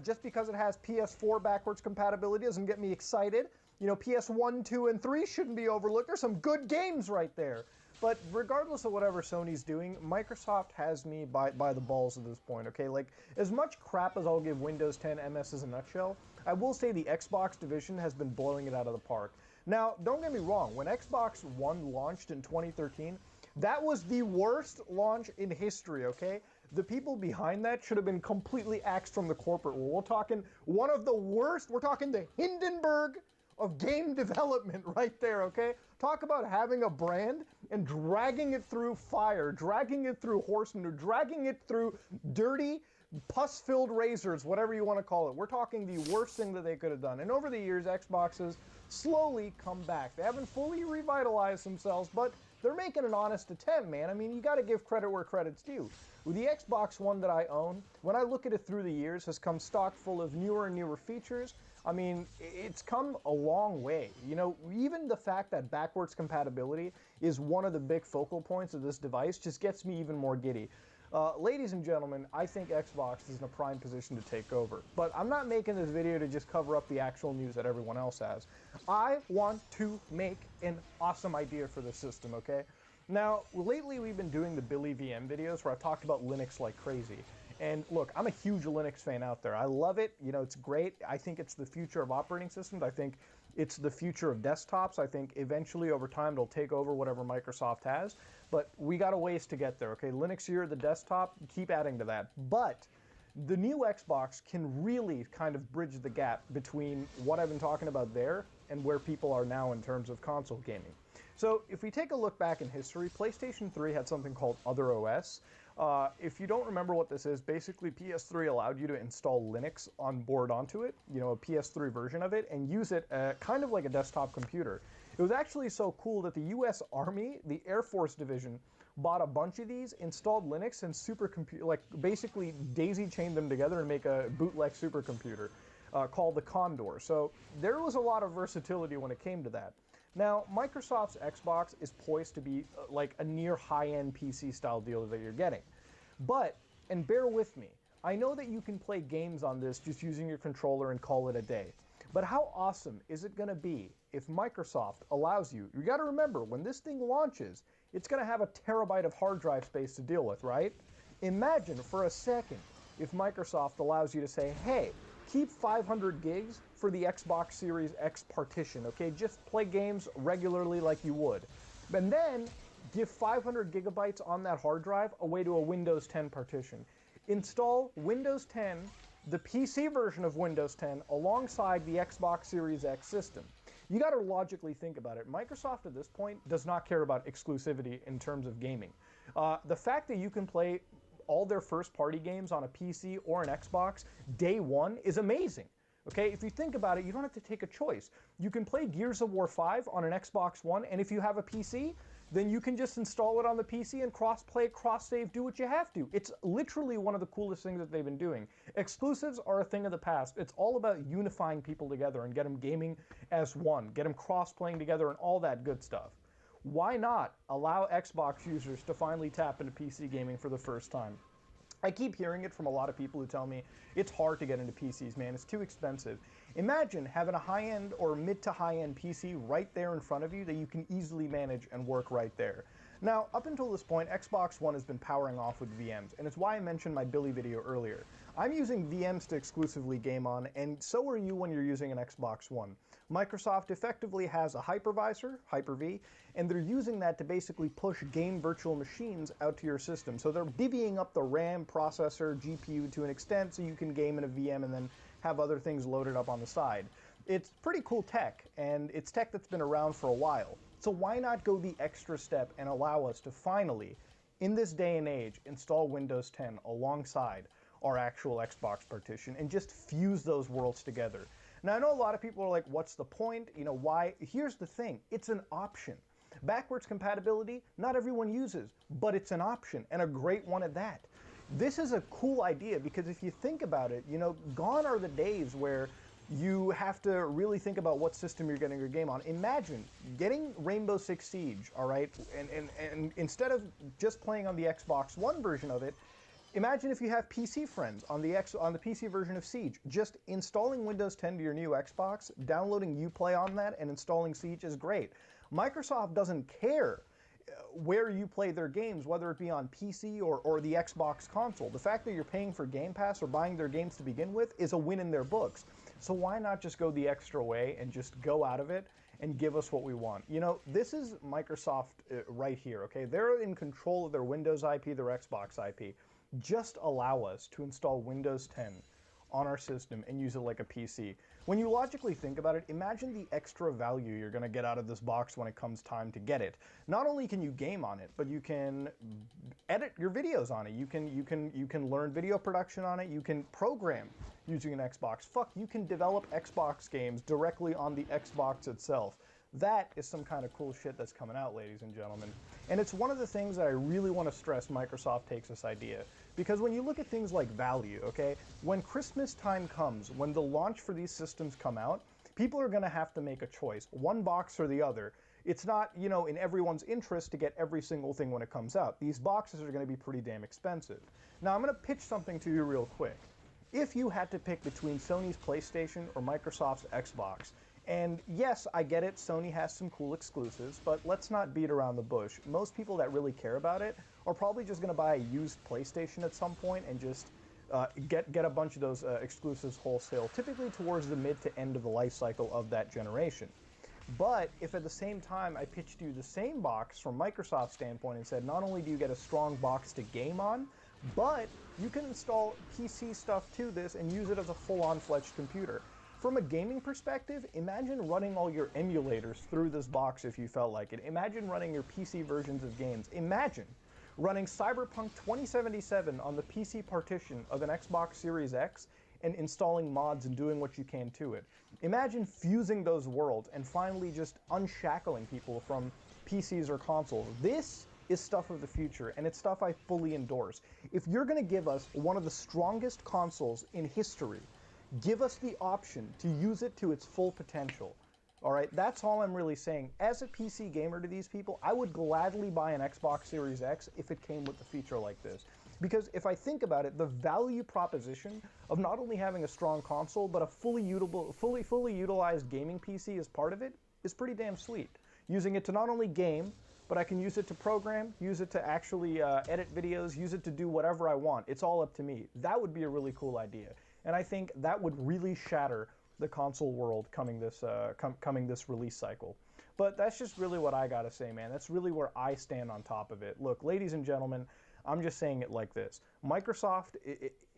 Just because it has PS4 backwards compatibility doesn't get me excited. You know, PS1, 2, and 3 shouldn't be overlooked. There's some good games right there. But regardless of whatever Sony's doing, Microsoft has me by the balls at this point, okay? Like, as much crap as I'll give Windows 10 MS as a nutshell, I will say the Xbox division has been blowing it out of the park. Now, don't get me wrong, when Xbox One launched in 2013, that was the worst launch in history, okay? The people behind that should have been completely axed from the corporate world. We're talking one of the worst, we're talking the Hindenburg of game development right there, okay? Talk about having a brand and dragging it through fire, dragging it through horse manure, dragging it through dirty, pus-filled razors, whatever you want to call it. We're talking the worst thing that they could have done. And over the years, Xboxes slowly come back. They haven't fully revitalized themselves, but they're making an honest attempt, man. I mean, you got to give credit where credit's due. With the Xbox One that I own, when I look at it through the years, has come stock full of newer and newer features. I mean, it's come a long way. You know, even the fact that backwards compatibility is one of the big focal points of this device just gets me even more giddy. Ladies and gentlemen, I think Xbox is in a prime position to take over. But I'm not making this video to just cover up the actual news that everyone else has. I want to make an awesome idea for the system, okay? Now, lately we've been doing the Billy VM videos where I've talked about Linux like crazy. And look, I'm a huge Linux fan out there. I love it. You know, it's great. I think it's the future of operating systems. I think it's the future of desktops. I think eventually over time it'll take over whatever Microsoft has. But we got a ways to get there, okay? Linux here, the desktop, keep adding to that. But the new Xbox can really kind of bridge the gap between what I've been talking about there and where people are now in terms of console gaming. So if we take a look back in history, PlayStation 3 had something called Other OS. If you don't remember what this is, basically PS3 allowed you to install Linux on board onto it, you know, a PS3 version of it, and use it kind of like a desktop computer. It was actually so cool that the US Army, the Air Force Division, bought a bunch of these, installed Linux, and basically daisy-chained them together and make a bootleg supercomputer called the Condor. So there was a lot of versatility when it came to that. Now, Microsoft's Xbox is poised to be like a near high-end PC style deal that you're getting. But, and bear with me, I know that you can play games on this just using your controller and call it a day. But how awesome is it going to be if Microsoft allows you got to remember, when this thing launches, it's going to have a terabyte of hard drive space to deal with, right? Imagine for a second if Microsoft allows you to say, hey, keep 500 gigs for the Xbox Series X partition, okay? Just play games regularly like you would. And then give 500 gigabytes on that hard drive away to a Windows 10 partition. Install Windows 10, the PC version of Windows 10, alongside the Xbox Series X system. You got to logically think about it. Microsoft at this point does not care about exclusivity in terms of gaming. The fact that you can play all their first-party games on a PC or an Xbox day one is amazing. Okay, if you think about it, you don't have to take a choice. You can play Gears of War 5 on an Xbox One, and if you have a PC, then you can just install it on the PC and cross-play, cross-save, do what you have to. It's literally one of the coolest things that they've been doing. Exclusives are a thing of the past. It's all about unifying people together and get them gaming as one, get them cross-playing together and all that good stuff. Why not allow Xbox users to finally tap into PC gaming for the first time? I keep hearing it from a lot of people who tell me it's hard to get into PCs, man. It's too expensive. Imagine having a high-end or mid to high-end PC right there in front of you that you can easily manage and work right there. Now, up until this point, Xbox One has been powering off with VMs, and it's why I mentioned my Billy video earlier. I'm using VMs to exclusively game on, and so are you when you're using an Xbox One. Microsoft effectively has a hypervisor, Hyper-V, and they're using that to basically push game virtual machines out to your system. So they're divvying up the RAM, processor, GPU to an extent so you can game in a VM and then have other things loaded up on the side. It's pretty cool tech, and it's tech that's been around for a while. So why not go the extra step and allow us to finally, in this day and age, install Windows 10 alongside our actual Xbox partition and just fuse those worlds together. Now, I know a lot of people are like, what's the point? You know, why? Here's the thing, it's an option. Backwards compatibility, not everyone uses, but it's an option, and a great one at that. This is a cool idea because if you think about it, you know, gone are the days where you have to really think about what system you're getting your game on. Imagine getting Rainbow Six Siege, all right, and instead of just playing on the Xbox One version of it, imagine if you have PC friends on the PC version of Siege. Just installing Windows 10 to your new Xbox, downloading Uplay on that, and installing Siege is great. Microsoft doesn't care where you play their games, whether it be on PC or the Xbox console. The fact that you're paying for Game Pass or buying their games to begin with is a win in their books. So why not just go the extra way and just go out of it and give us what we want? You know, this is Microsoft right here, okay? They're in control of their Windows IP, their Xbox IP. Just allow us to install Windows 10 on our system and use it like a PC. When you logically think about it, imagine the extra value you're going to get out of this box when it comes time to get it. Not only can you game on it, but you can edit your videos on it. You can learn video production on it. You can program using an Xbox. Fuck, you can develop Xbox games directly on the Xbox itself. That is some kind of cool shit that's coming out, ladies and gentlemen. And it's one of the things that I really want to stress Microsoft takes this idea. Because when you look at things like value, okay, when Christmas time comes, when the launch for these systems come out, people are going to have to make a choice, one box or the other. It's not, you know, in everyone's interest to get every single thing when it comes out. These boxes are going to be pretty damn expensive. Now, I'm going to pitch something to you real quick. If you had to pick between Sony's PlayStation or Microsoft's Xbox, and yes, I get it, Sony has some cool exclusives, but let's not beat around the bush. Most people that really care about it are probably just going to buy a used PlayStation at some point and just get a bunch of those exclusives wholesale, typically towards the mid to end of the life cycle of that generation. But if at the same time I pitched you the same box from Microsoft's standpoint and said not only do you get a strong box to game on, but you can install PC stuff to this and use it as a full-on fledged computer. From a gaming perspective, imagine running all your emulators through this box if you felt like it. Imagine running your PC versions of games. Imagine running Cyberpunk 2077 on the PC partition of an Xbox Series X and installing mods and doing what you can to it. Imagine fusing those worlds and finally just unshackling people from PCs or consoles. This is stuff of the future, and it's stuff I fully endorse. If you're going to give us one of the strongest consoles in history, give us the option to use it to its full potential. All right, that's all I'm really saying. As a PC gamer to these people, I would gladly buy an Xbox Series X if it came with a feature like this. Because if I think about it, the value proposition of not only having a strong console, but a fully utilized gaming PC as part of it is pretty damn sweet. Using it to not only game, but I can use it to program, use it to actually edit videos, use it to do whatever I want. It's all up to me. That would be a really cool idea. And I think that would really shatter the console world coming this release cycle. But that's just really what I gotta say, man. That's really where I stand on top of it. Look, ladies and gentlemen, I'm just saying it like this. Microsoft,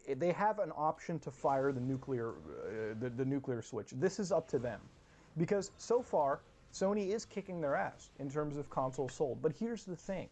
they have an option to fire the nuclear switch. This is up to them. Because so far, Sony is kicking their ass in terms of consoles sold. But here's the thing.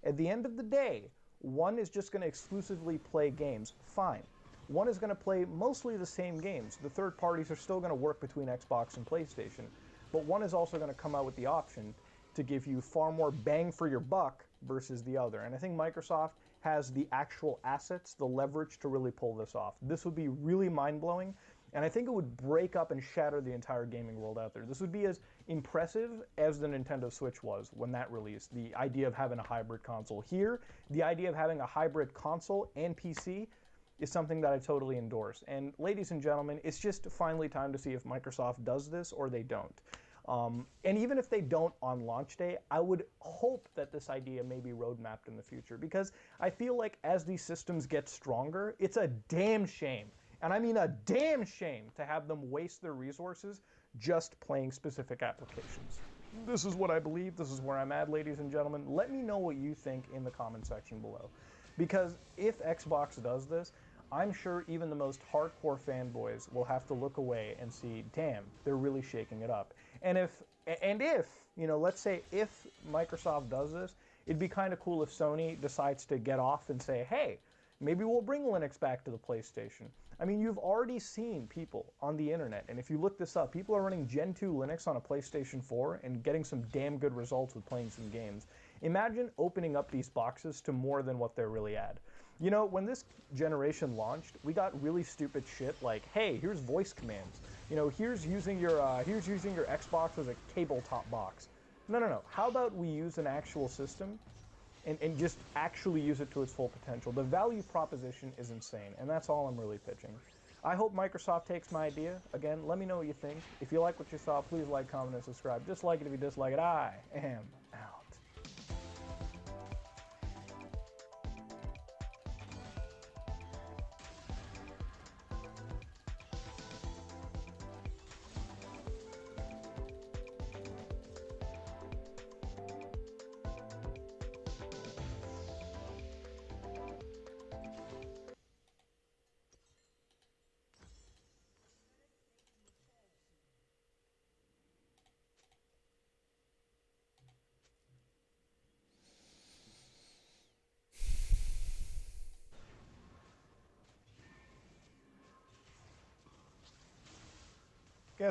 At the end of the day, one is just going to exclusively play games. Fine. One is going to play mostly the same games. The third parties are still going to work between Xbox and PlayStation. But one is also going to come out with the option to give you far more bang for your buck versus the other. And I think Microsoft has the actual assets, the leverage to really pull this off. This would be really mind-blowing. And I think it would break up and shatter the entire gaming world out there. This would be as impressive as the Nintendo Switch was when that released. The idea of having a hybrid console. Here, the idea of having a hybrid console and PC is something that I totally endorse. And ladies and gentlemen, it's just finally time to see if Microsoft does this or they don't. And even if they don't on launch day, I would hope that this idea may be roadmapped in the future, because I feel like as these systems get stronger, it's a damn shame, and I mean a damn shame, to have them waste their resources just playing specific applications. This is what I believe. This is where I'm at, ladies and gentlemen. Let me know what you think in the comment section below, because if Xbox does this, I'm sure even the most hardcore fanboys will have to look away and see, damn, they're really shaking it up. And if, you know, let's say if Microsoft does this, it'd be kind of cool if Sony decides to get off and say, hey, maybe we'll bring Linux back to the PlayStation. I mean, you've already seen people on the internet, and if you look this up, people are running Gen 2 Linux on a PlayStation 4 and getting some damn good results with playing some games. Imagine opening up these boxes to more than what they're really at. You know, when this generation launched, we got really stupid shit like, hey, here's voice commands. You know, here's using your Xbox as a cable top box. No. How about we use an actual system and just actually use it to its full potential? The value proposition is insane, and that's all I'm really pitching. I hope Microsoft takes my idea. Again, let me know what you think. If you like what you saw, please like, comment, and subscribe. Dislike it if you dislike it. I am out.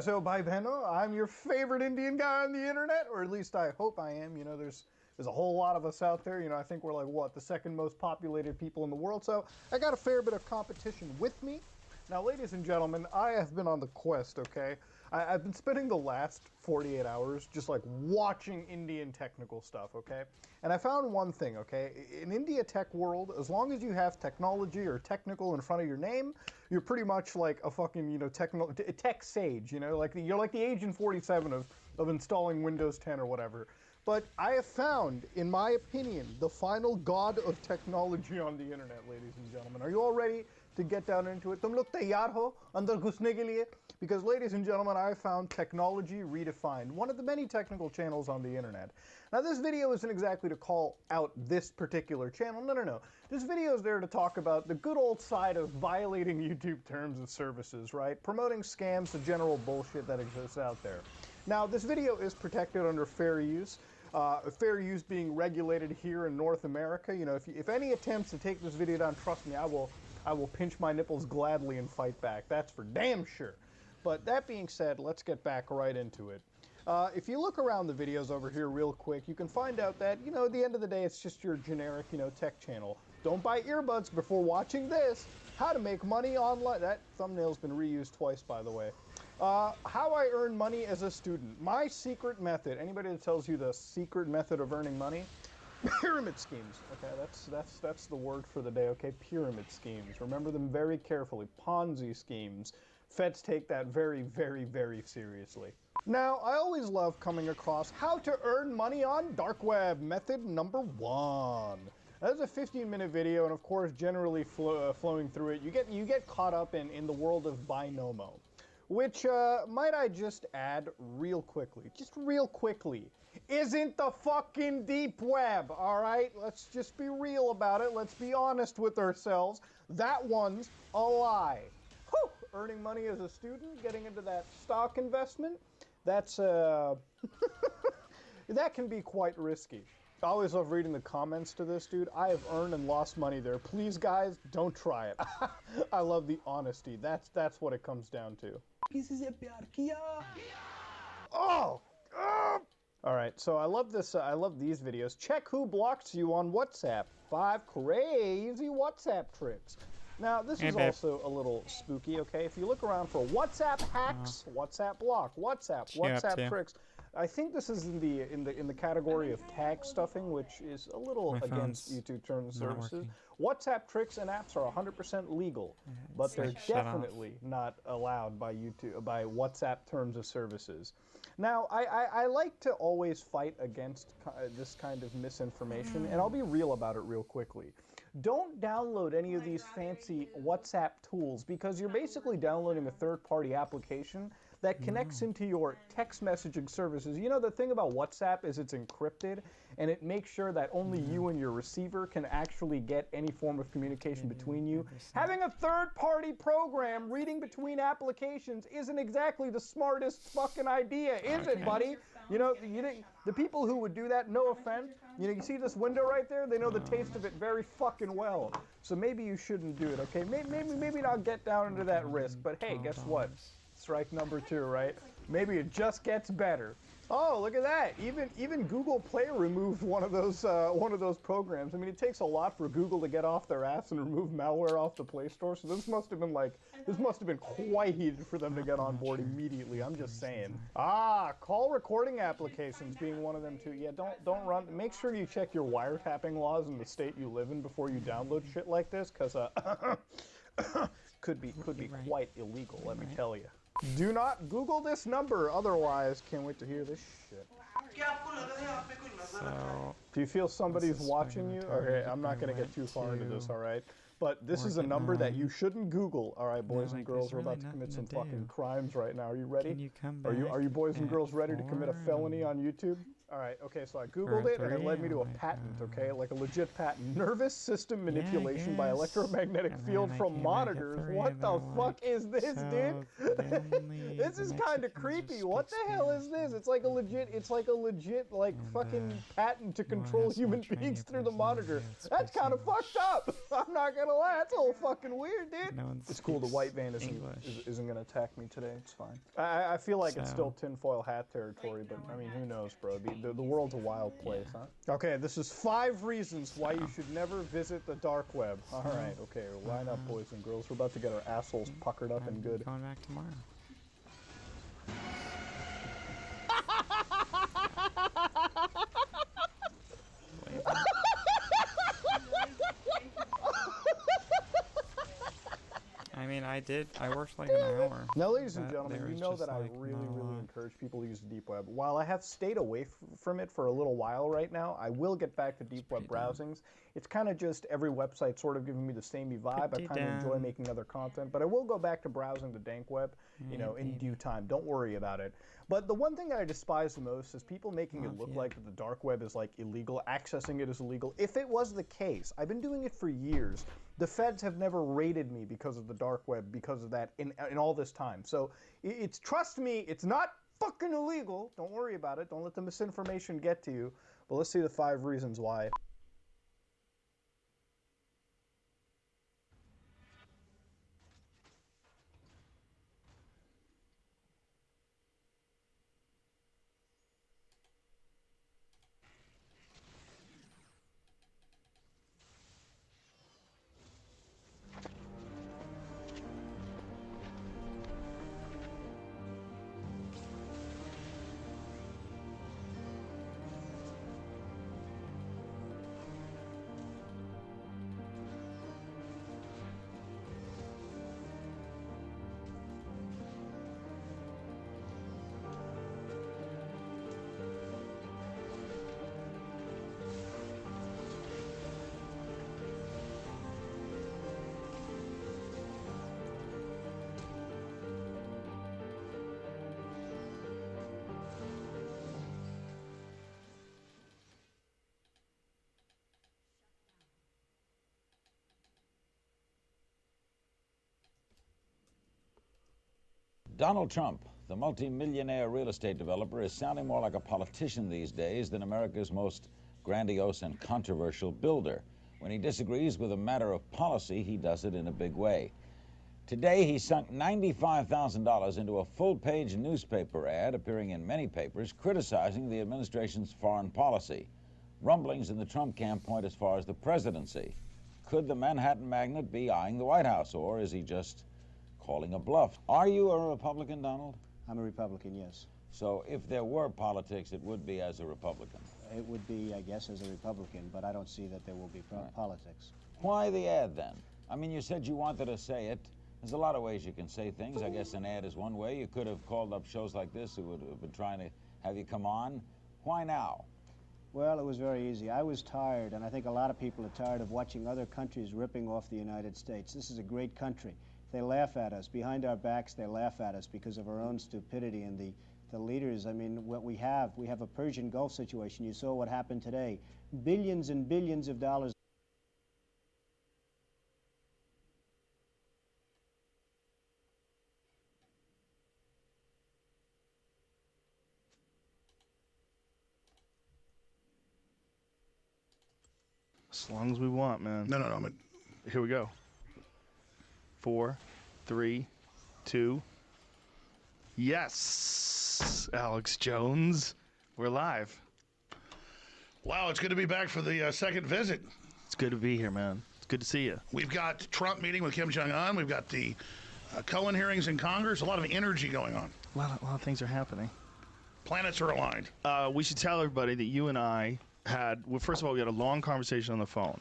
So, bhai bhainon, I'm your favorite Indian guy on the internet, or at least I hope I am. You know, there's a whole lot of us out there. You know, I think we're like, what, the second most populated people in the world. So I got a fair bit of competition with me. Now, ladies and gentlemen, I have been on the quest, okay? I've been spending the last 48 hours just like watching Indian technical stuff, okay? And I found one thing, okay? In India tech world, as long as you have technology or technical in front of your name, you're pretty much like a fucking, you know, tech sage, you know? Like you're like the Agent 47 of installing Windows 10 or whatever. But I have found, in my opinion, the final god of technology on the internet, ladies and gentlemen. Are you all ready to get down into it? Tum log taiyar ho andar ghusne ke liye? Because, ladies and gentlemen, I have found Technology Redefined, one of the many technical channels on the internet. Now, this video isn't exactly to call out this particular channel. No. This video is there to talk about the good old side of violating YouTube terms of services, right? Promoting scams, the general bullshit that exists out there. Now, this video is protected under fair use. Fair use being regulated here in North America. You know, if any attempts to take this video down, trust me, I will pinch my nipples gladly and fight back. That's for damn sure. But that being said, let's get back right into it. If you look around the videos over here real quick, you can find out that, you know, at the end of the day, it's just your generic, you know, tech channel. Don't buy earbuds before watching this. How to make money online. That thumbnail's been reused twice, by the way. How I earn money as a student. My secret method. Anybody that tells you the secret method of earning money? Pyramid schemes. Okay, that's the word for the day, okay? Pyramid schemes. Remember them very carefully. Ponzi schemes. Feds take that very, very, very seriously. Now, I always love coming across how to earn money on dark web. Method number 1. That's a 15-minute video, and of course, generally flowing through it, you get caught up in the world of Binomo, which, might I just add real quickly, isn't the fucking deep web, all right? Let's just be real about it. Let's be honest with ourselves. That one's a lie. Whew. Earning money as a student, getting into that stock investment, that's, that can be quite risky. I always love reading the comments to this, dude. I have earned and lost money there. Please, guys, don't try it. I love the honesty. That's what it comes down to. Oh! All right, so I love this. I love these videos. Check who blocks you on WhatsApp. 5 crazy WhatsApp tricks. Now, this is also a little spooky, okay? If you look around for WhatsApp hacks, WhatsApp block, WhatsApp tricks, I think this is in the category of tag stuffing, which is a little My against phone's YouTube terms and not services. working. WhatsApp tricks and apps are 100% legal, but it's they're like shut off. definitely not allowed by WhatsApp terms of services. Now, I like to always fight against this kind of misinformation, and I'll be real about it real quickly. Don't download any of these fancy WhatsApp tools because you're basically downloading a third-party application that connects into your text messaging services. You know, the thing about WhatsApp is it's encrypted, and it makes sure that only you and your receiver can actually get any form of communication between you. Having a third-party program reading between applications isn't exactly the smartest fucking idea, is it, buddy? You know, the people who would do that, no offense, you know, you see this window right there? They know the taste of it very fucking well. So maybe you shouldn't do it, okay? Maybe not get down into that risk, but hey, guess what? Strike number 2, right? Maybe it just gets better. Oh, look at that! Even Google Play removed one of those programs. I mean, it takes a lot for Google to get off their ass and remove malware off the Play Store. So this must have been quite heated for them to get on board immediately. I'm just saying. Call recording applications being one of them too. Yeah, don't run. Make sure you check your wiretapping laws in the state you live in before you download shit like this, because could be quite illegal. Let me tell you. Do not Google this number, otherwise, can't wait to hear this shit. So, Do you feel somebody's watching you? Okay, I'm not going to get too far into this, all right? But this is a number that you shouldn't Google. All right, boys and girls, we're about to commit some fucking crimes right now. Are you ready? can you come back? Are you boys and girls ready to commit a at felony on YouTube? All right, okay, so I Googled it, and it led me to a patent, okay? Like a legit patent. Nervous system manipulation by guess. electromagnetic And field then I from came back at monitors. 3 What and the I'm fuck like, is this, so dude? then This the is kind of Mexicans creepy. just What the speak hell is this? It's like a legit, like And, fucking patent to you wanna control have some human training beings through the person, monitor. yeah, it's That's kind of basically- fucked up. I'm not gonna lie. That's a little fucking weird, dude. No one It's cool. The speaks white van English. isn't gonna attack me today. It's fine. I feel like it's So- still tinfoil hat territory, but I mean, who knows, bro? The world's a wild place, huh? Okay, this is 5 reasons why you should never visit the dark web. All right, okay, line up, boys and girls. We're about to get our assholes puckered up and I'm good. going back tomorrow. Wait, I mean, I worked like an hour. Now, ladies and but gentlemen, there you was know just, that I like, really no, encourage people to use the deep web. While I have stayed away from it for a little while right now, I will get back to deep web pretty dumb. browsings. It's kind of just every website sort of giving me the samey vibe. I Pretty kind of enjoy dumb. making other content, but I will go back to browsing the dank web, you know, in due time. Don't worry about it. But the one thing that I despise the most is people making it look Love like the dark web is like illegal, accessing it is illegal. If it was the case, I've been doing it for years. The feds have never raided me because of the dark web, because of that in all this time. So it's, trust me, it's not fucking illegal. Don't worry about it. Don't let the misinformation get to you. But let's see the 5 reasons why. Donald Trump, the multi-millionaire real estate developer, is sounding more like a politician these days than America's most grandiose and controversial builder. When he disagrees with a matter of policy, he does it in a big way. Today, he sunk $95,000 into a full-page newspaper ad appearing in many papers criticizing the administration's foreign policy. Rumblings in the Trump camp point as far as the presidency. Could the Manhattan magnate be eyeing the White House, or is he just calling a bluff? Are you a Republican, Donald? I'm a Republican, yes. So if there were politics, it would be as a Republican. It would be, I guess, as a Republican, but I don't see that there will be politics. Why the ad, then? I mean, you said you wanted to say it. There's a lot of ways you can say things. I guess an ad is one way. You could have called up shows like this who would have been trying to have you come on. Why now? Well, it was very easy. I was tired, and I think a lot of people are tired of watching other countries ripping off the United States. This is a great country. They laugh at us. Behind our backs, they laugh at us because of our own stupidity and the leaders. I mean, what we have a Persian Gulf situation. You saw what happened today. Billions and billions of dollars. As long as we want, man. No. I mean, here we go. 4, 3, 2. Yes, Alex Jones. We're live. Wow, it's good to be back for the second visit. It's good to be here, man. It's good to see you. We've got Trump meeting with Kim Jong-un. We've got the Cohen hearings in Congress. A lot of energy going on. A lot of things are happening. Planets are aligned. We should tell everybody that you and I had, well, first of all, we had a long conversation on the phone,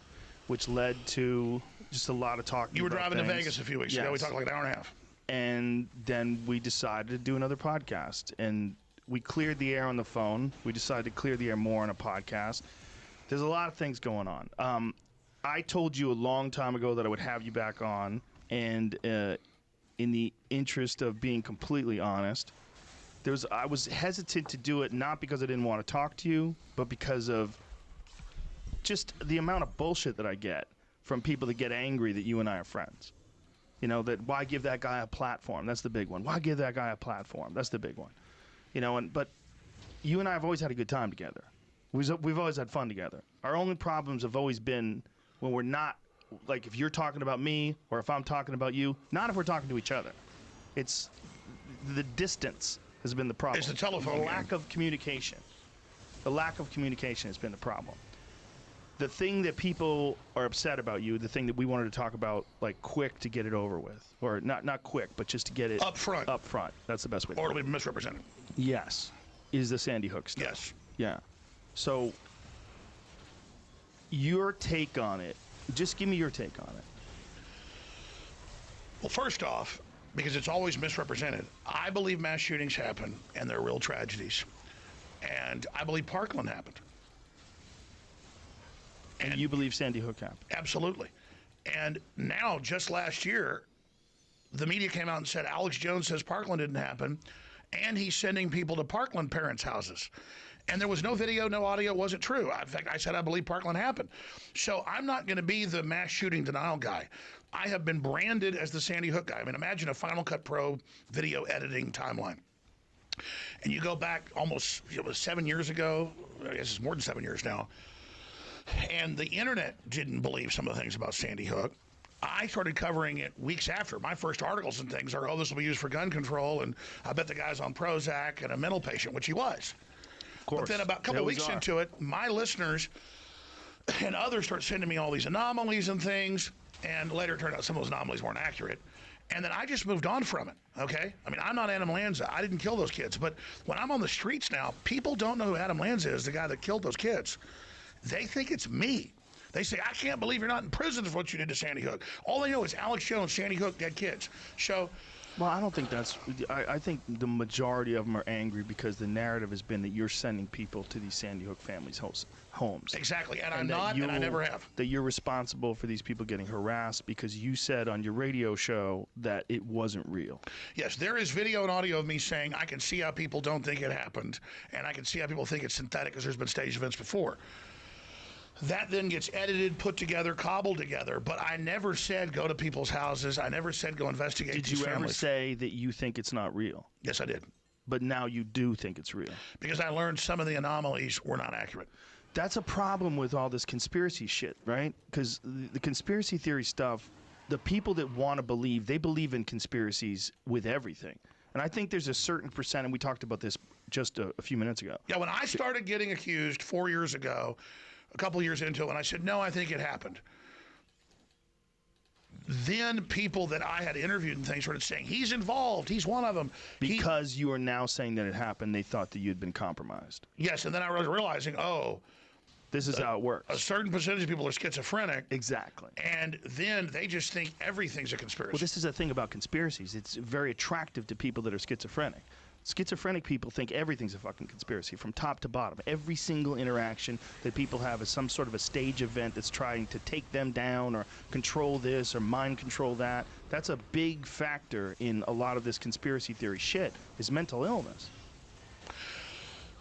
which led to just a lot of talking. You were driving things. to Vegas a few weeks ago. We talked like an hour and a half. And then we decided to do another podcast. And we cleared the air on the phone. We decided to clear the air more on a podcast. There's a lot of things going on. I told you a long time ago that I would have you back on. And in the interest of being completely honest, I was hesitant to do it, not because I didn't want to talk to you, but because of just the amount of bullshit that I get from people that get angry that you and I are friends. You know, that why give that guy a platform? That's the big one. Why give that guy a platform? That's the big one. You know, but you and I have always had a good time together. We've always had fun together. Our only problems have always been when we're not, like if you're talking about me or if I'm talking about you, not if we're talking to each other. It's the distance has been the problem. It's the telephone The lack of communication. The lack of communication has been the problem. The thing that people are upset about you, the thing that we wanted to talk about, like quick to get it over with, or not quick, but just to get it up front. Up front. That's the best way. Or it'll be misrepresented. Yes, is the Sandy Hook stuff. Yes. Yeah. So your take on it. Just give me your take on it. Well, first off, because it's always misrepresented, I believe mass shootings happen and they're real tragedies. And I believe Parkland happened. And you believe Sandy Hook happened? Absolutely. And now, just last year, the media came out and said Alex Jones says Parkland didn't happen, and he's sending people to Parkland parents' houses. And there was no video, no audio. It wasn't true. In fact, I said I believe Parkland happened. So I'm not going to be the mass shooting denial guy. I have been branded as the Sandy Hook guy. I mean, imagine a Final Cut Pro video editing timeline. And you go back almost, it was 7 years ago. I guess it's more than 7 years now. And the internet didn't believe some of the things about Sandy Hook. I started covering it weeks after. My first articles and things are, oh, this will be used for gun control, and I bet the guy's on Prozac and a mental patient, which he was. Of course. But then about a couple of weeks into it, my listeners and others start sending me all these anomalies and things, and later it turned out some of those anomalies weren't accurate. And then I just moved on from it, okay? I mean, I'm not Adam Lanza. I didn't kill those kids. But when I'm on the streets now, people don't know who Adam Lanza is, the guy that killed those kids. They think it's me. They say, I can't believe you're not in prison for what you did to Sandy Hook. All they know is Alex Jones, Sandy Hook, dead kids. So, well, I don't think that's, I think the majority of them are angry because the narrative has been that you're sending people to these Sandy Hook families' homes. Exactly, and I'm not, and I never have. That you're responsible for these people getting harassed because you said on your radio show that it wasn't real. Yes, there is video and audio of me saying I can see how people don't think it happened, and I can see how people think it's synthetic because there's been staged events before. That then gets edited, put together, cobbled together. But I never said go to people's houses. I never said go investigate these families. Did you ever say that you think it's not real? Yes, I did. But now you do think it's real. Because I learned some of the anomalies were not accurate. That's a problem with all this conspiracy shit, right? Because the conspiracy theory stuff, the people that want to believe, they believe in conspiracies with everything. And I think there's a certain percent, and we talked about this just a few minutes ago. Yeah, when I started getting accused 4 years ago, a couple years into it, and I said, no, I think it happened. then people that I had interviewed and things started saying, he's involved, he's one of them. Because you are now saying that it happened, they thought that you'd been compromised. Yes, and then I was realizing, this is how it works. A certain percentage of people are schizophrenic. Exactly. And then they just think everything's a conspiracy. Well, this is the thing about conspiracies. It's very attractive to people that are schizophrenic. Schizophrenic people think everything's a fucking conspiracy from top to bottom. Every single interaction that people have is some sort of a stage event that's trying to take them down or control this or mind control that. That's a big factor in a lot of this conspiracy theory shit, is mental illness.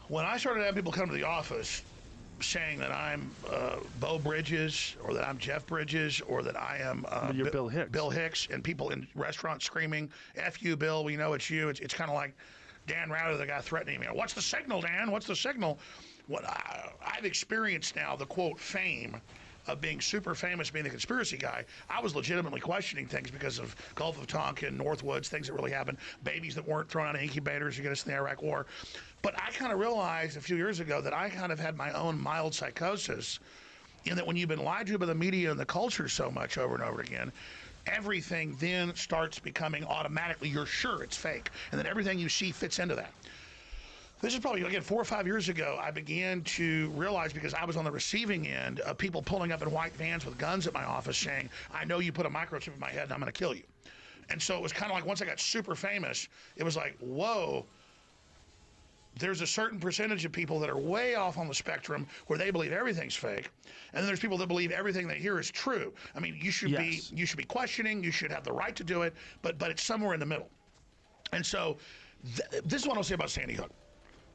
When I started having people come to the office saying that I'm Bo Bridges or that I'm Jeff Bridges or that I am you're Bill Hicks. Bill Hicks, and people in restaurants screaming, F you, Bill, we know it's you. It's kind of like Dan Rather, the guy threatening me. What's the signal, Dan? What's the signal? What I've experienced now, the quote fame of being super famous, being the conspiracy guy. I was legitimately questioning things because of Gulf of Tonkin, Northwoods, things that really happened, babies that weren't thrown out of incubators to get us in the Iraq War. But I kind of realized a few years ago that I kind of had my own mild psychosis in that when you've been lied to by the media and the culture so much over and over again, everything then starts becoming automatically, you're sure it's fake. And then everything you see fits into that. This is probably, again, 4 or 5 years ago, I began to realize, because I was on the receiving end of people pulling up in white vans with guns at my office saying, I know you put a microchip in my head and I'm going to kill you. And so it was kind of like, once I got super famous, it was like, whoa, there's a certain percentage of people that are way off on the spectrum where they believe everything's fake, and then there's people that believe everything they hear is true. I mean, you should be questioning, you should have the right to do it, but it's somewhere in the middle. And so this is what I'll say about Sandy Hook.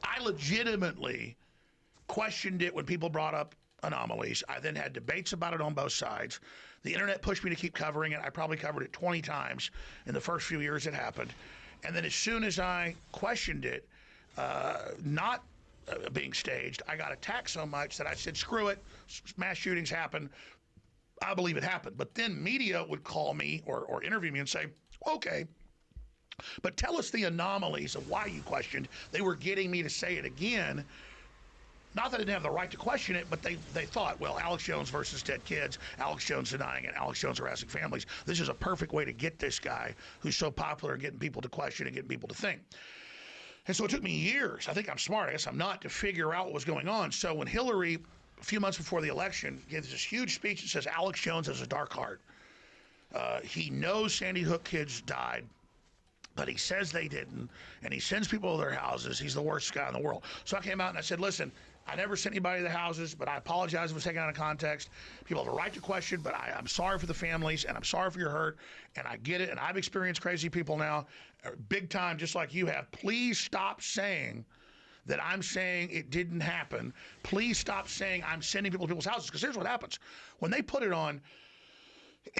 I legitimately questioned it when people brought up anomalies. I then had debates about it on both sides. The internet pushed me to keep covering it. I probably covered it 20 times in the first few years it happened. And then as soon as I questioned it, not being staged, I got attacked so much that I said, screw it, mass shootings happen. I believe it happened. But then media would call me or interview me and say, okay, but tell us the anomalies of why you questioned. They were getting me to say it again. Not that I didn't have the right to question it, but they thought, well, Alex Jones versus dead kids, Alex Jones denying it, Alex Jones harassing families. This is a perfect way to get this guy who's so popular and getting people to question and getting people to think. And so it took me years, I think I'm smart, I guess I'm not, to figure out what was going on. So when Hillary, a few months before the election, gives this huge speech that says Alex Jones has a dark heart. He knows Sandy Hook kids died, but he says they didn't, and he sends people to their houses. He's the worst guy in the world. So I came out and I said, listen, I never sent anybody to the houses, but I apologize if it was taken out of context. People have a right to question, but I'm sorry for the families, and I'm sorry for your hurt, and I get it, and I've experienced crazy people now, big time, just like you have. Please stop saying that I'm saying it didn't happen. Please stop saying I'm sending people to people's houses, because here's what happens. When they put it on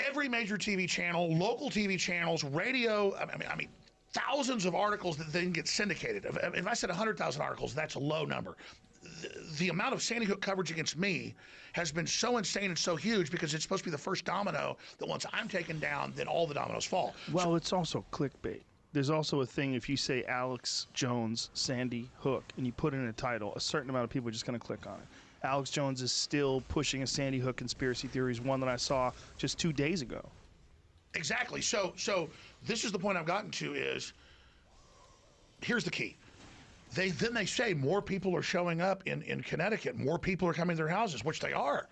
every major TV channel, local TV channels, radio, I mean, thousands of articles that then get syndicated. If I said 100,000 articles, that's a low number. The amount of Sandy Hook coverage against me has been so insane and so huge because it's supposed to be the first domino that once I'm taken down, then all the dominoes fall. Well, it's also clickbait. There's also a thing, if you say Alex Jones, Sandy Hook, and you put in a title, a certain amount of people are just going to click on it. Alex Jones is still pushing a Sandy Hook conspiracy theories, one that I saw just 2 days ago. Exactly. So this is the point I've gotten to is, here's the key. Then they say more people are showing up in Connecticut. More people are coming to their houses, which they are.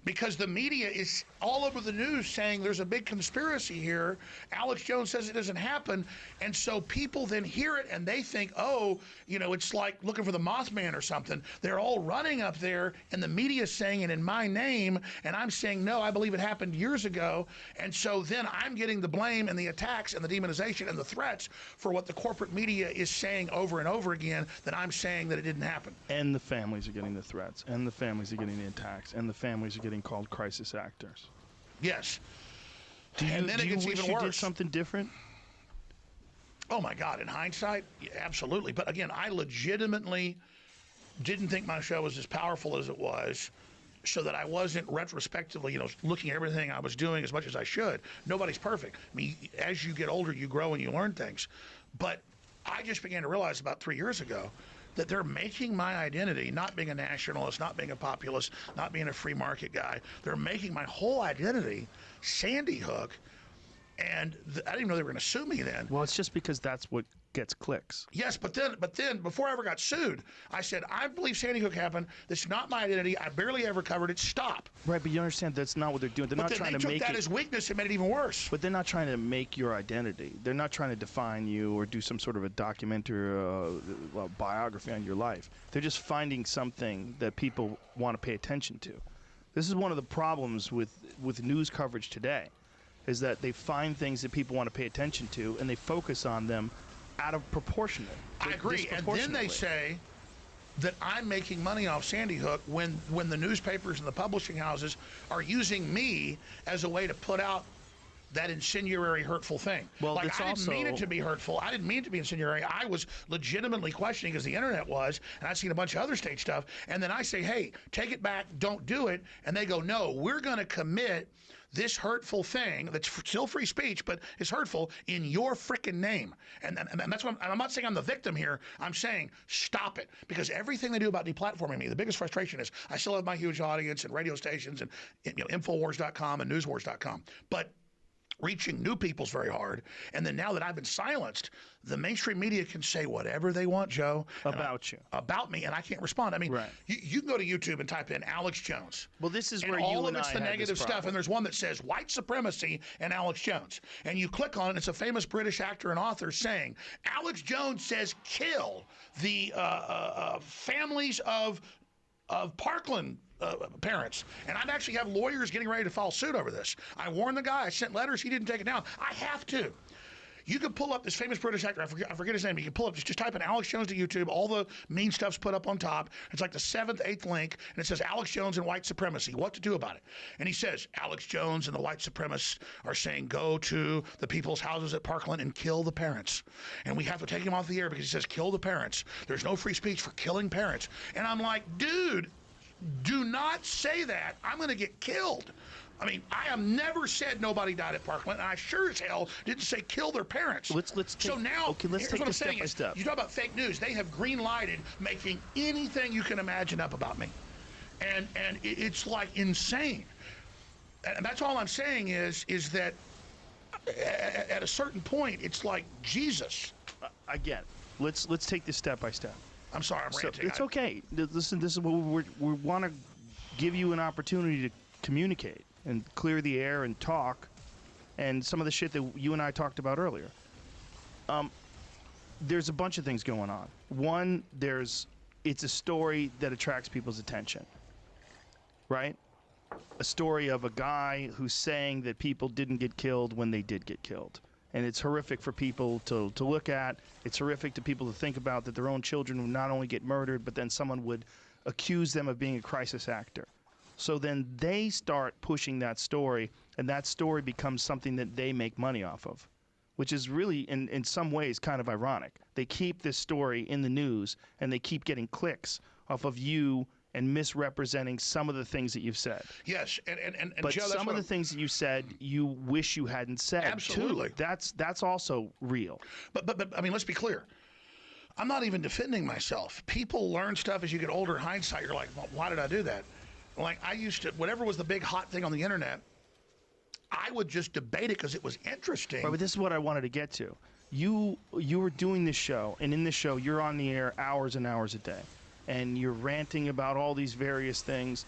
Because the media is all over the news saying there's a big conspiracy here. Alex Jones says it doesn't happen. And so people then hear it and they think, oh, you know, it's like looking for the Mothman or something. They're all running up there and the media is saying it in my name. And I'm saying, no, I believe it happened years ago. And so then I'm getting the blame and the attacks and the demonization and the threats for what the corporate media is saying over and over again, that I'm saying that it didn't happen. And the families are getting the threats, and the families are getting the attacks, and the families are getting called crisis actors. Yes. And then it gets even worse. You did something different? Oh my God! In hindsight, yeah, absolutely. But again, I legitimately didn't think my show was as powerful as it was, so that I wasn't retrospectively, looking at everything I was doing as much as I should. Nobody's perfect. I mean, as you get older, you grow and you learn things. But I just began to realize about 3 years ago that they're making my identity, not being a nationalist, not being a populist, not being a free market guy, they're making my whole identity, Sandy Hook, And I didn't even know they were going to sue me then. Well, it's just because that's what gets clicks. Yes, but then before I ever got sued, I said, I believe Sandy Hook happened. This is not my identity. I barely ever covered it. Stop. Right, but you understand that's not what they're doing. They're But not then trying they to took make that it as weakness and made it even worse. But they're not trying to make your identity. They're not trying to define you or do some sort of a documentary biography on your life. They're just finding something that people want to pay attention to. This is one of the problems with news coverage today, is that they find things that people want to pay attention to, and they focus on them out of proportionate. I agree. And then they say that I'm making money off Sandy Hook when the newspapers and the publishing houses are using me as a way to put out that incendiary, hurtful thing. Well, like, it's I didn't mean it to be hurtful. I didn't mean it to be incendiary. I was legitimately questioning, as the internet was, and I've seen a bunch of other state stuff, and then I say, hey, take it back, don't do it, and they go, no, we're going to commit this hurtful thing that's still free speech, but is hurtful in your frickin' name. And that's what I'm not saying I'm the victim here. I'm saying stop it. Because everything they do about deplatforming me, the biggest frustration is I still have my huge audience and radio stations and Infowars.com and Newswars.com. But reaching new people's very hard. And then now that I've been silenced, the mainstream media can say whatever they want, Joe. About you. About me, and I can't respond. I mean, you can go to YouTube and type in Alex Jones. Well, this is and where all you of and it's I the had negative this stuff, problem. and there's one that says white supremacy and Alex Jones. And you click on it, and it's a famous British actor and author saying, Alex Jones says kill the families of Parkland parents. And I actually have lawyers getting ready to file suit over this. I warned the guy. I sent letters. He didn't take it down. I have to. You can pull up this famous British actor. I forget his name. You can pull up, just type in Alex Jones to YouTube. All the mean stuff's put up on top. It's like the 7th, 8th link, and it says Alex Jones and white supremacy. What to do about it? And he says, Alex Jones and the white supremacists are saying go to the people's houses at Parkland and kill the parents. And we have to take him off the air because he says kill the parents. There's no free speech for killing parents. And I'm like, dude, do not say that. I'm going to get killed. I mean, I have never said nobody died at Parkland, and I sure as hell didn't say kill their parents. Let's so now, let's here's take what I'm this step saying by is, step. you talk about fake news. They have green-lighted making anything you can imagine up about me. And it's like insane. And that's all I'm saying is that at a certain point, it's like Jesus. Again, let's take this step by step. I'm sorry, I'm ranting. It's okay. Listen, this is what we want to give you an opportunity to communicate and clear the air and talk, and some of the shit that you and I talked about earlier. There's a bunch of things going on. One, it's a story that attracts people's attention, right? A story of a guy who's saying that people didn't get killed when they did get killed. And it's horrific for people to look at. It's horrific to people to think about, that their own children would not only get murdered, but then someone would accuse them of being a crisis actor. So then they start pushing that story, and that story becomes something that they make money off of, which is really, in some ways, kind of ironic. They keep this story in the news, and they keep getting clicks off of you and misrepresenting some of the things that you've said. Yes, and but Joe, some of the things that you said, you wish you hadn't said. Absolutely. Too. That's also real. But I mean, let's be clear. I'm not even defending myself. People learn stuff as you get older. In hindsight, you're like, well, why did I do that? Like, I used to, whatever was the big hot thing on the internet, I would just debate it because it was interesting. Right, but this is what I wanted to get to. You were doing this show, and in this show, you're on the air hours and hours a day, and you're ranting about all these various things.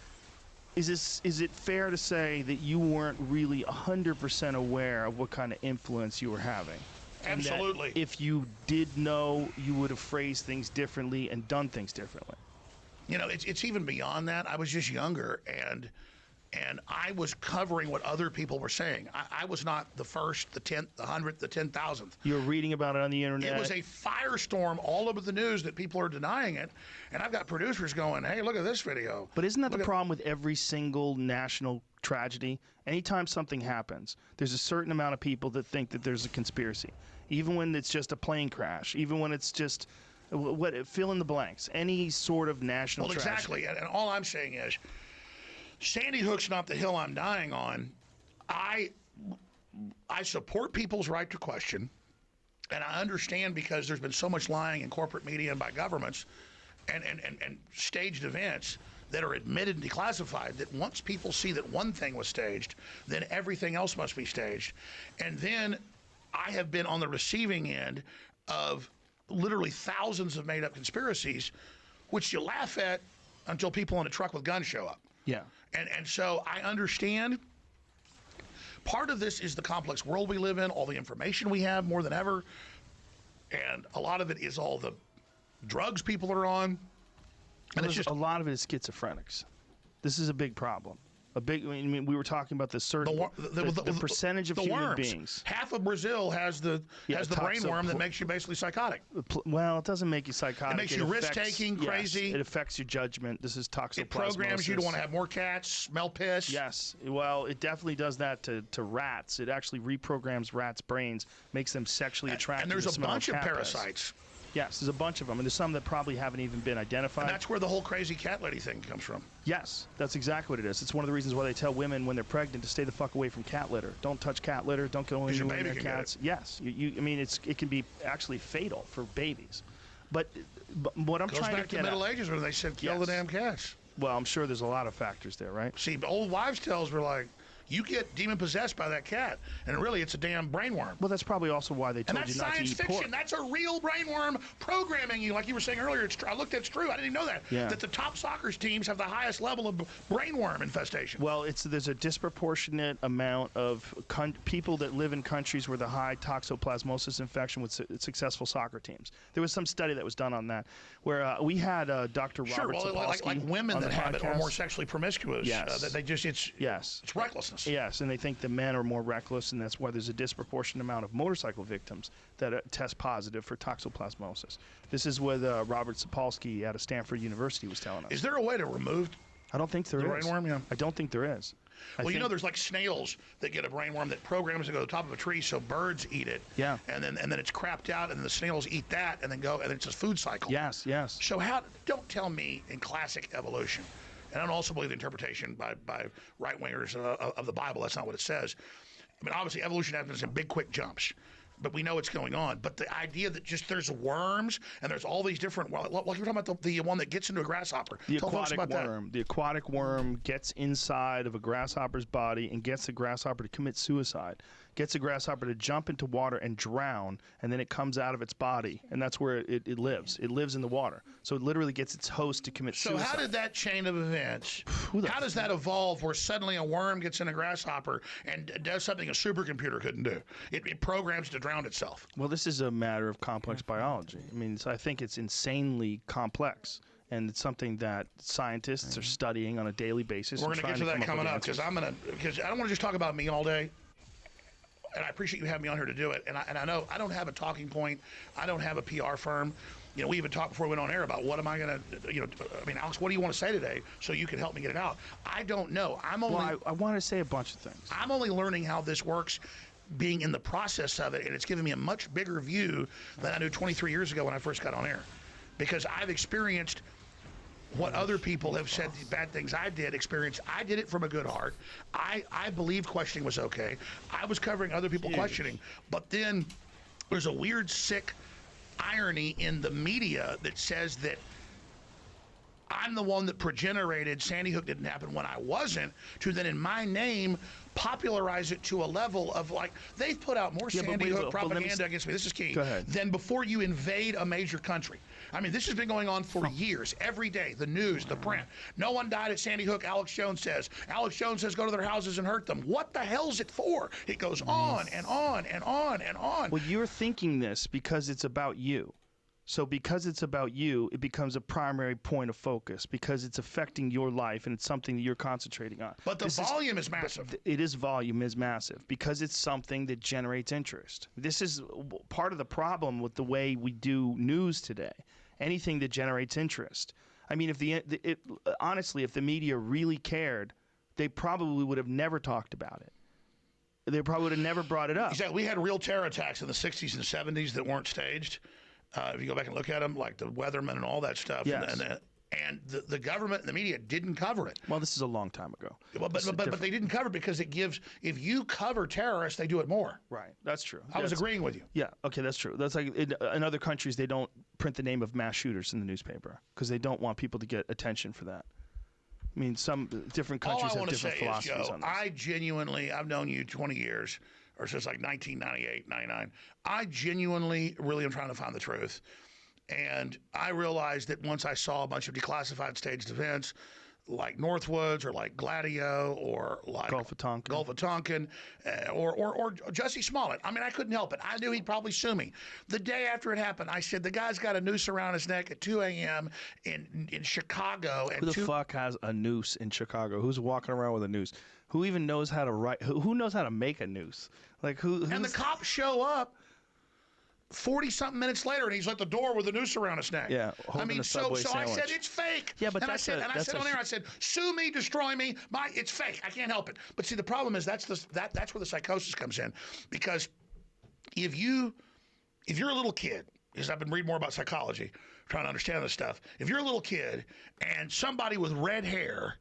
Is it fair to say that you weren't really 100% aware of what kind of influence you were having? Absolutely. And that if you did know, you would have phrased things differently and done things differently. You know, it's even beyond that. I was just younger, and I was covering what other people were saying. I was not the first, the 10th, the 100th, the 10,000th. You were reading about it on the internet. It was a firestorm all over the news that people are denying it, and I've got producers going, hey, look at this video. But isn't that the problem with every single national tragedy? Anytime something happens, there's a certain amount of people that think that there's a conspiracy, even when it's just a plane crash, even when it's just... fill in the blanks. Any sort of national tragedy. Well, exactly. And all I'm saying is, Sandy Hook's not the hill I'm dying on. I support people's right to question, and I understand because there's been so much lying in corporate media and by governments and staged events that are admitted and declassified, that once people see that one thing was staged, then everything else must be staged. And then I have been on the receiving end of literally thousands of made-up conspiracies, which you laugh at until people in a truck with guns show up. Yeah. And so I understand part of this is the complex world we live in, all the information we have more than ever, and a lot of it is all the drugs people are on. And it's just a lot of it is schizophrenics. This is a big problem. I mean, we were talking about the percentage of human worms. beings. Half of Brazil has the brain worm that makes you basically psychotic. Well, it doesn't make you psychotic. It makes you risk-taking, crazy. Yes, it affects your judgment. This is toxoplasmosis. It programs you to want to have more cats, smell piss. Yes. Well, it definitely does that to rats. It actually reprograms rats' brains, makes them sexually attracted. And there's to a smell bunch of cat parasites. piss. Yes, there's a bunch of them, and there's some that probably haven't even been identified. And that's where the whole crazy cat lady thing comes from. Yes, that's exactly what it is. It's one of the reasons why they tell women when they're pregnant to stay the fuck away from cat litter. Don't touch cat litter. Don't go anywhere near cats. Yes, I mean, it can be actually fatal for babies. But what I'm Goes trying back to to get Middle Ages where they said kill the damn cats. Well, I'm sure there's a lot of factors there, right? See, old wives' tales were like, you get demon-possessed by that cat, and really it's a damn brainworm. Well, that's probably also why they told you not to eat pork. And that's science fiction. That's a real brainworm programming you, like you were saying earlier. I looked at it's true. I didn't even know that. Yeah. That the top soccer teams have the highest level of brainworm infestation. Well, there's a disproportionate amount of people that live in countries where the high toxoplasmosis infection with successful soccer teams. There was some study that was done on that, where we had Dr. Robert Sapolsky like women that have it are podcast. more sexually promiscuous. Yes. That they just it's recklessness. Yes, and they think the men are more reckless, and that's why there's a disproportionate amount of motorcycle victims that test positive for toxoplasmosis. This is what Robert Sapolsky out of Stanford University was telling us. Is there a way to remove I don't think there is. Brainworm? Yeah. I don't think there is. Well, you know, there's like snails that get a brainworm that programs to go to the top of a tree so birds eat it. Yeah. And then it's crapped out, and then the snails eat that, and then it's a food cycle. Yes, yes. So don't tell me in classic evolution, and I don't also believe the interpretation by right-wingers of the Bible. That's not what it says. I mean, obviously, evolution happens in big, quick jumps. But we know it's going on. But the idea that just there's worms and there's all these different, like you were talking about the one that gets into a grasshopper. The aquatic worm. The aquatic worm gets inside of a grasshopper's body and gets the grasshopper to commit suicide. Gets the grasshopper to jump into water and drown, and then it comes out of its body, and that's where it lives. It lives in the water. So it literally gets its host to commit suicide. So how did that chain of events, how does that evolve where suddenly a worm gets in a grasshopper and does something a supercomputer couldn't do? It programs to drown itself. Well, this is a matter of complex biology. I mean, I think it's insanely complex. And it's something that scientists are studying on a daily basis. We're going to get to that coming up because I don't want to just talk about me all day. And I appreciate you having me on here to do it. And I know I don't have a talking point. I don't have a PR firm. You know, we even talked before we went on air about what am I going to, I mean, Alex, what do you want to say today so you can help me get it out? I don't know. I want to say a bunch of things. I'm only learning how this works, being in the process of it, and it's given me a much bigger view than I knew 23 years ago when I first got on air. Because I've experienced what other people have said, the bad things I did experience. I did it from a good heart. I believed questioning was okay. I was covering other people questioning. But then there's a weird, sick irony in the media that says that I'm the one that progenerated Sandy Hook didn't happen when I wasn't, to then in my name popularize it to a level of like, they've put out more Sandy Hook propaganda against me. This is key. Than before you invade a major country. I mean, this has been going on for years, every day, the news, the print. No one died at Sandy Hook, Alex Jones says. Alex Jones says go to their houses and hurt them. What the hell's it for? It goes on and on and on and on. Well, you're thinking this because it's about you. So because it's about you, it becomes a primary point of focus because it's affecting your life and it's something that you're concentrating on. But the volume is massive. Volume is massive because it's something that generates interest. This is part of the problem with the way we do news today. Anything that generates interest. I mean, honestly, if the media really cared, they probably would have never talked about it. They probably would have never brought it up. Exactly. We had real terror attacks in the 60s and 70s that weren't staged. If you go back and look at them, like the Weatherman and all that stuff. Yes. And the government and the media didn't cover it. Well, this is a long time ago. Well, but they didn't cover it because it gives, if you cover terrorists, they do it more. Right. That's true. I was agreeing with you. Yeah. Okay, that's true. That's like in other countries, they don't print the name of mass shooters in the newspaper because they don't want people to get attention for that. I mean, some different All countries I have want to different say is, philosophies Joe, on this. I genuinely, I've known you 20 years, or since like 1998, 99. I genuinely really am trying to find the truth. And I realized that once I saw a bunch of declassified staged events, like Northwoods or like Gladio or like Gulf of Tonkin, or Jussie Smollett. I mean, I couldn't help it. I knew he'd probably sue me. The day after it happened, I said, the guy's got a noose around his neck at 2 a.m. in Chicago. And Who the fuck has a noose in Chicago? Who's walking around with a noose? Who even knows how to write? Who knows how to make a noose? Like who? And the cops show up 40-something minutes later, and he's at the door with a noose around his neck. Yeah, I holding mean, a so Subway I sandwich. said it's fake. Yeah, but and that's I said on there, I said, sue me, destroy me. It's fake. I can't help it. But see, the problem is that's where the psychosis comes in, because if you're a little kid, because I've been reading more about psychology, trying to understand this stuff. If you're a little kid and somebody with red hair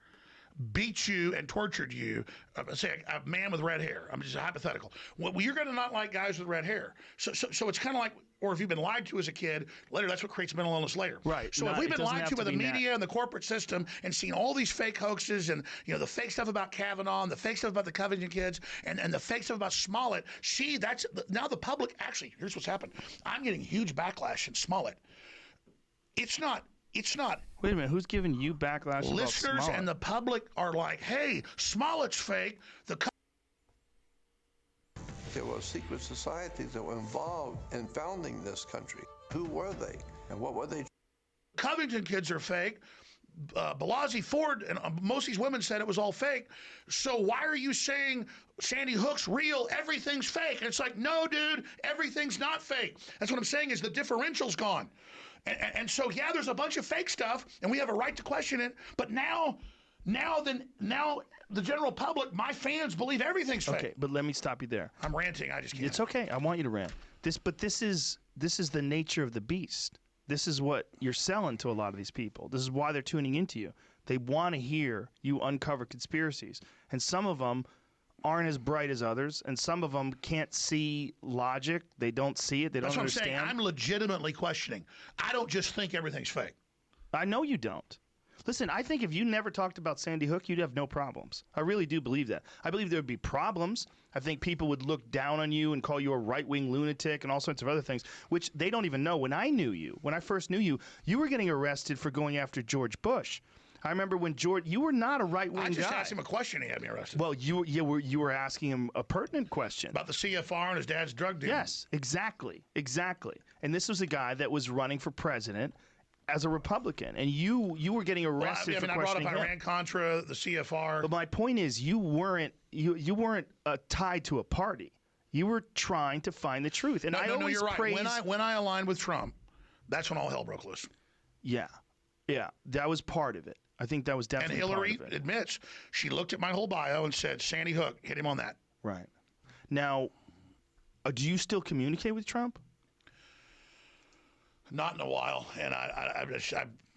beat you and tortured you, say a man with red hair, I'm just hypothetical. Well, you're going to not like guys with red hair. So it's kind of like, or if you've been lied to as a kid, later that's what creates mental illness later. Right. So if we've been lied to by the media and the corporate system and seen all these fake hoaxes and the fake stuff about Kavanaugh and the fake stuff about the Covington kids and the fake stuff about Smollett, now the public, actually, here's what's happened. I'm getting huge backlash in Smollett. It's not. Wait a minute, who's giving you backlash? Listeners about Smollett? and the public are like, hey, Smollett's fake. There were secret societies that were involved in founding this country. Who were they, and what were they? Covington kids are fake. Blasey Ford and most of these women said it was all fake. So why are you saying Sandy Hook's real? Everything's fake. And it's like, no, dude, everything's not fake. That's what I'm saying is the differential's gone. And so, yeah, there's a bunch of fake stuff, and we have a right to question it. But now the general public, my fans, believe everything's fake. Okay, but let me stop you there. I'm ranting. I just can't. It's okay. I want you to rant. This is the nature of the beast. This is what you're selling to a lot of these people. This is why they're tuning into you. They want to hear you uncover conspiracies, and some of them aren't as bright as others, and some of them can't see logic. They don't see it. They don't understand. That's what I'm saying. I'm legitimately questioning. I don't just think everything's fake. I know you don't. Listen, I think if you never talked about Sandy Hook, you'd have no problems. I really do believe that. I believe there would be problems. I think people would look down on you and call you a right-wing lunatic and all sorts of other things, which they don't even know. When I first knew you, you were getting arrested for going after George Bush. I remember when you were not a right-wing guy. I just asked him a question. He had me arrested. Well, you were asking him a pertinent question. About the CFR and his dad's drug deal. Yes, exactly. And this was a guy that was running for president as a Republican, and you were getting arrested for questioning him. I brought up Iran-Contra, the CFR. But my point is, you weren't tied to a party. You were trying to find the truth. And No, you're right. When I aligned with Trump, that's when all hell broke loose. Yeah, that was part of it. I think that was definitely part of it. And Hillary admits, she looked at my whole bio and said, Sandy Hook, hit him on that. Right. Now, do you still communicate with Trump? Not in a while, and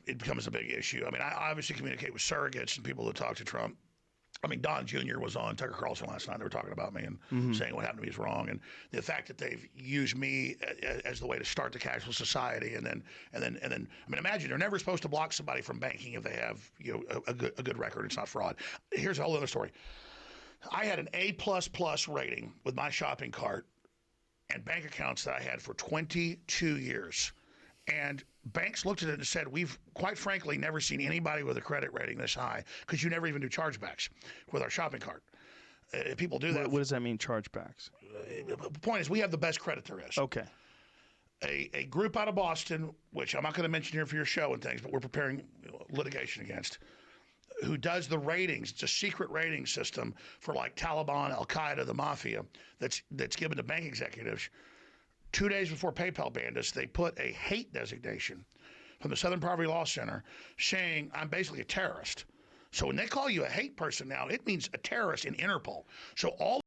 it becomes a big issue. I mean, I obviously communicate with surrogates and people that talk to Trump. I mean, Don Jr. was on Tucker Carlson last night. They were talking about me and saying what happened to me is wrong, and the fact that they've used me as the way to start the cashless society, and then I mean, imagine they're never supposed to block somebody from banking if they have a good record. It's not fraud. Here's a whole other story. I had an A++ rating with my shopping cart and bank accounts that I had for 22 years. And banks looked at it and said, we've quite frankly never seen anybody with a credit rating this high, because you never even do chargebacks with our shopping cart. People do that. What does that mean, chargebacks? The point is, we have the best credit there is. Okay. A group out of Boston, which I'm not going to mention here for your show and things, but we're preparing litigation against, who does the ratings. It's a secret rating system for like Taliban, Al-Qaeda, the mafia, that's given to bank executives. 2 days before PayPal banned us, they put a hate designation from the Southern Poverty Law Center saying I'm basically a terrorist. So when they call you a hate person now, it means a terrorist in Interpol. So all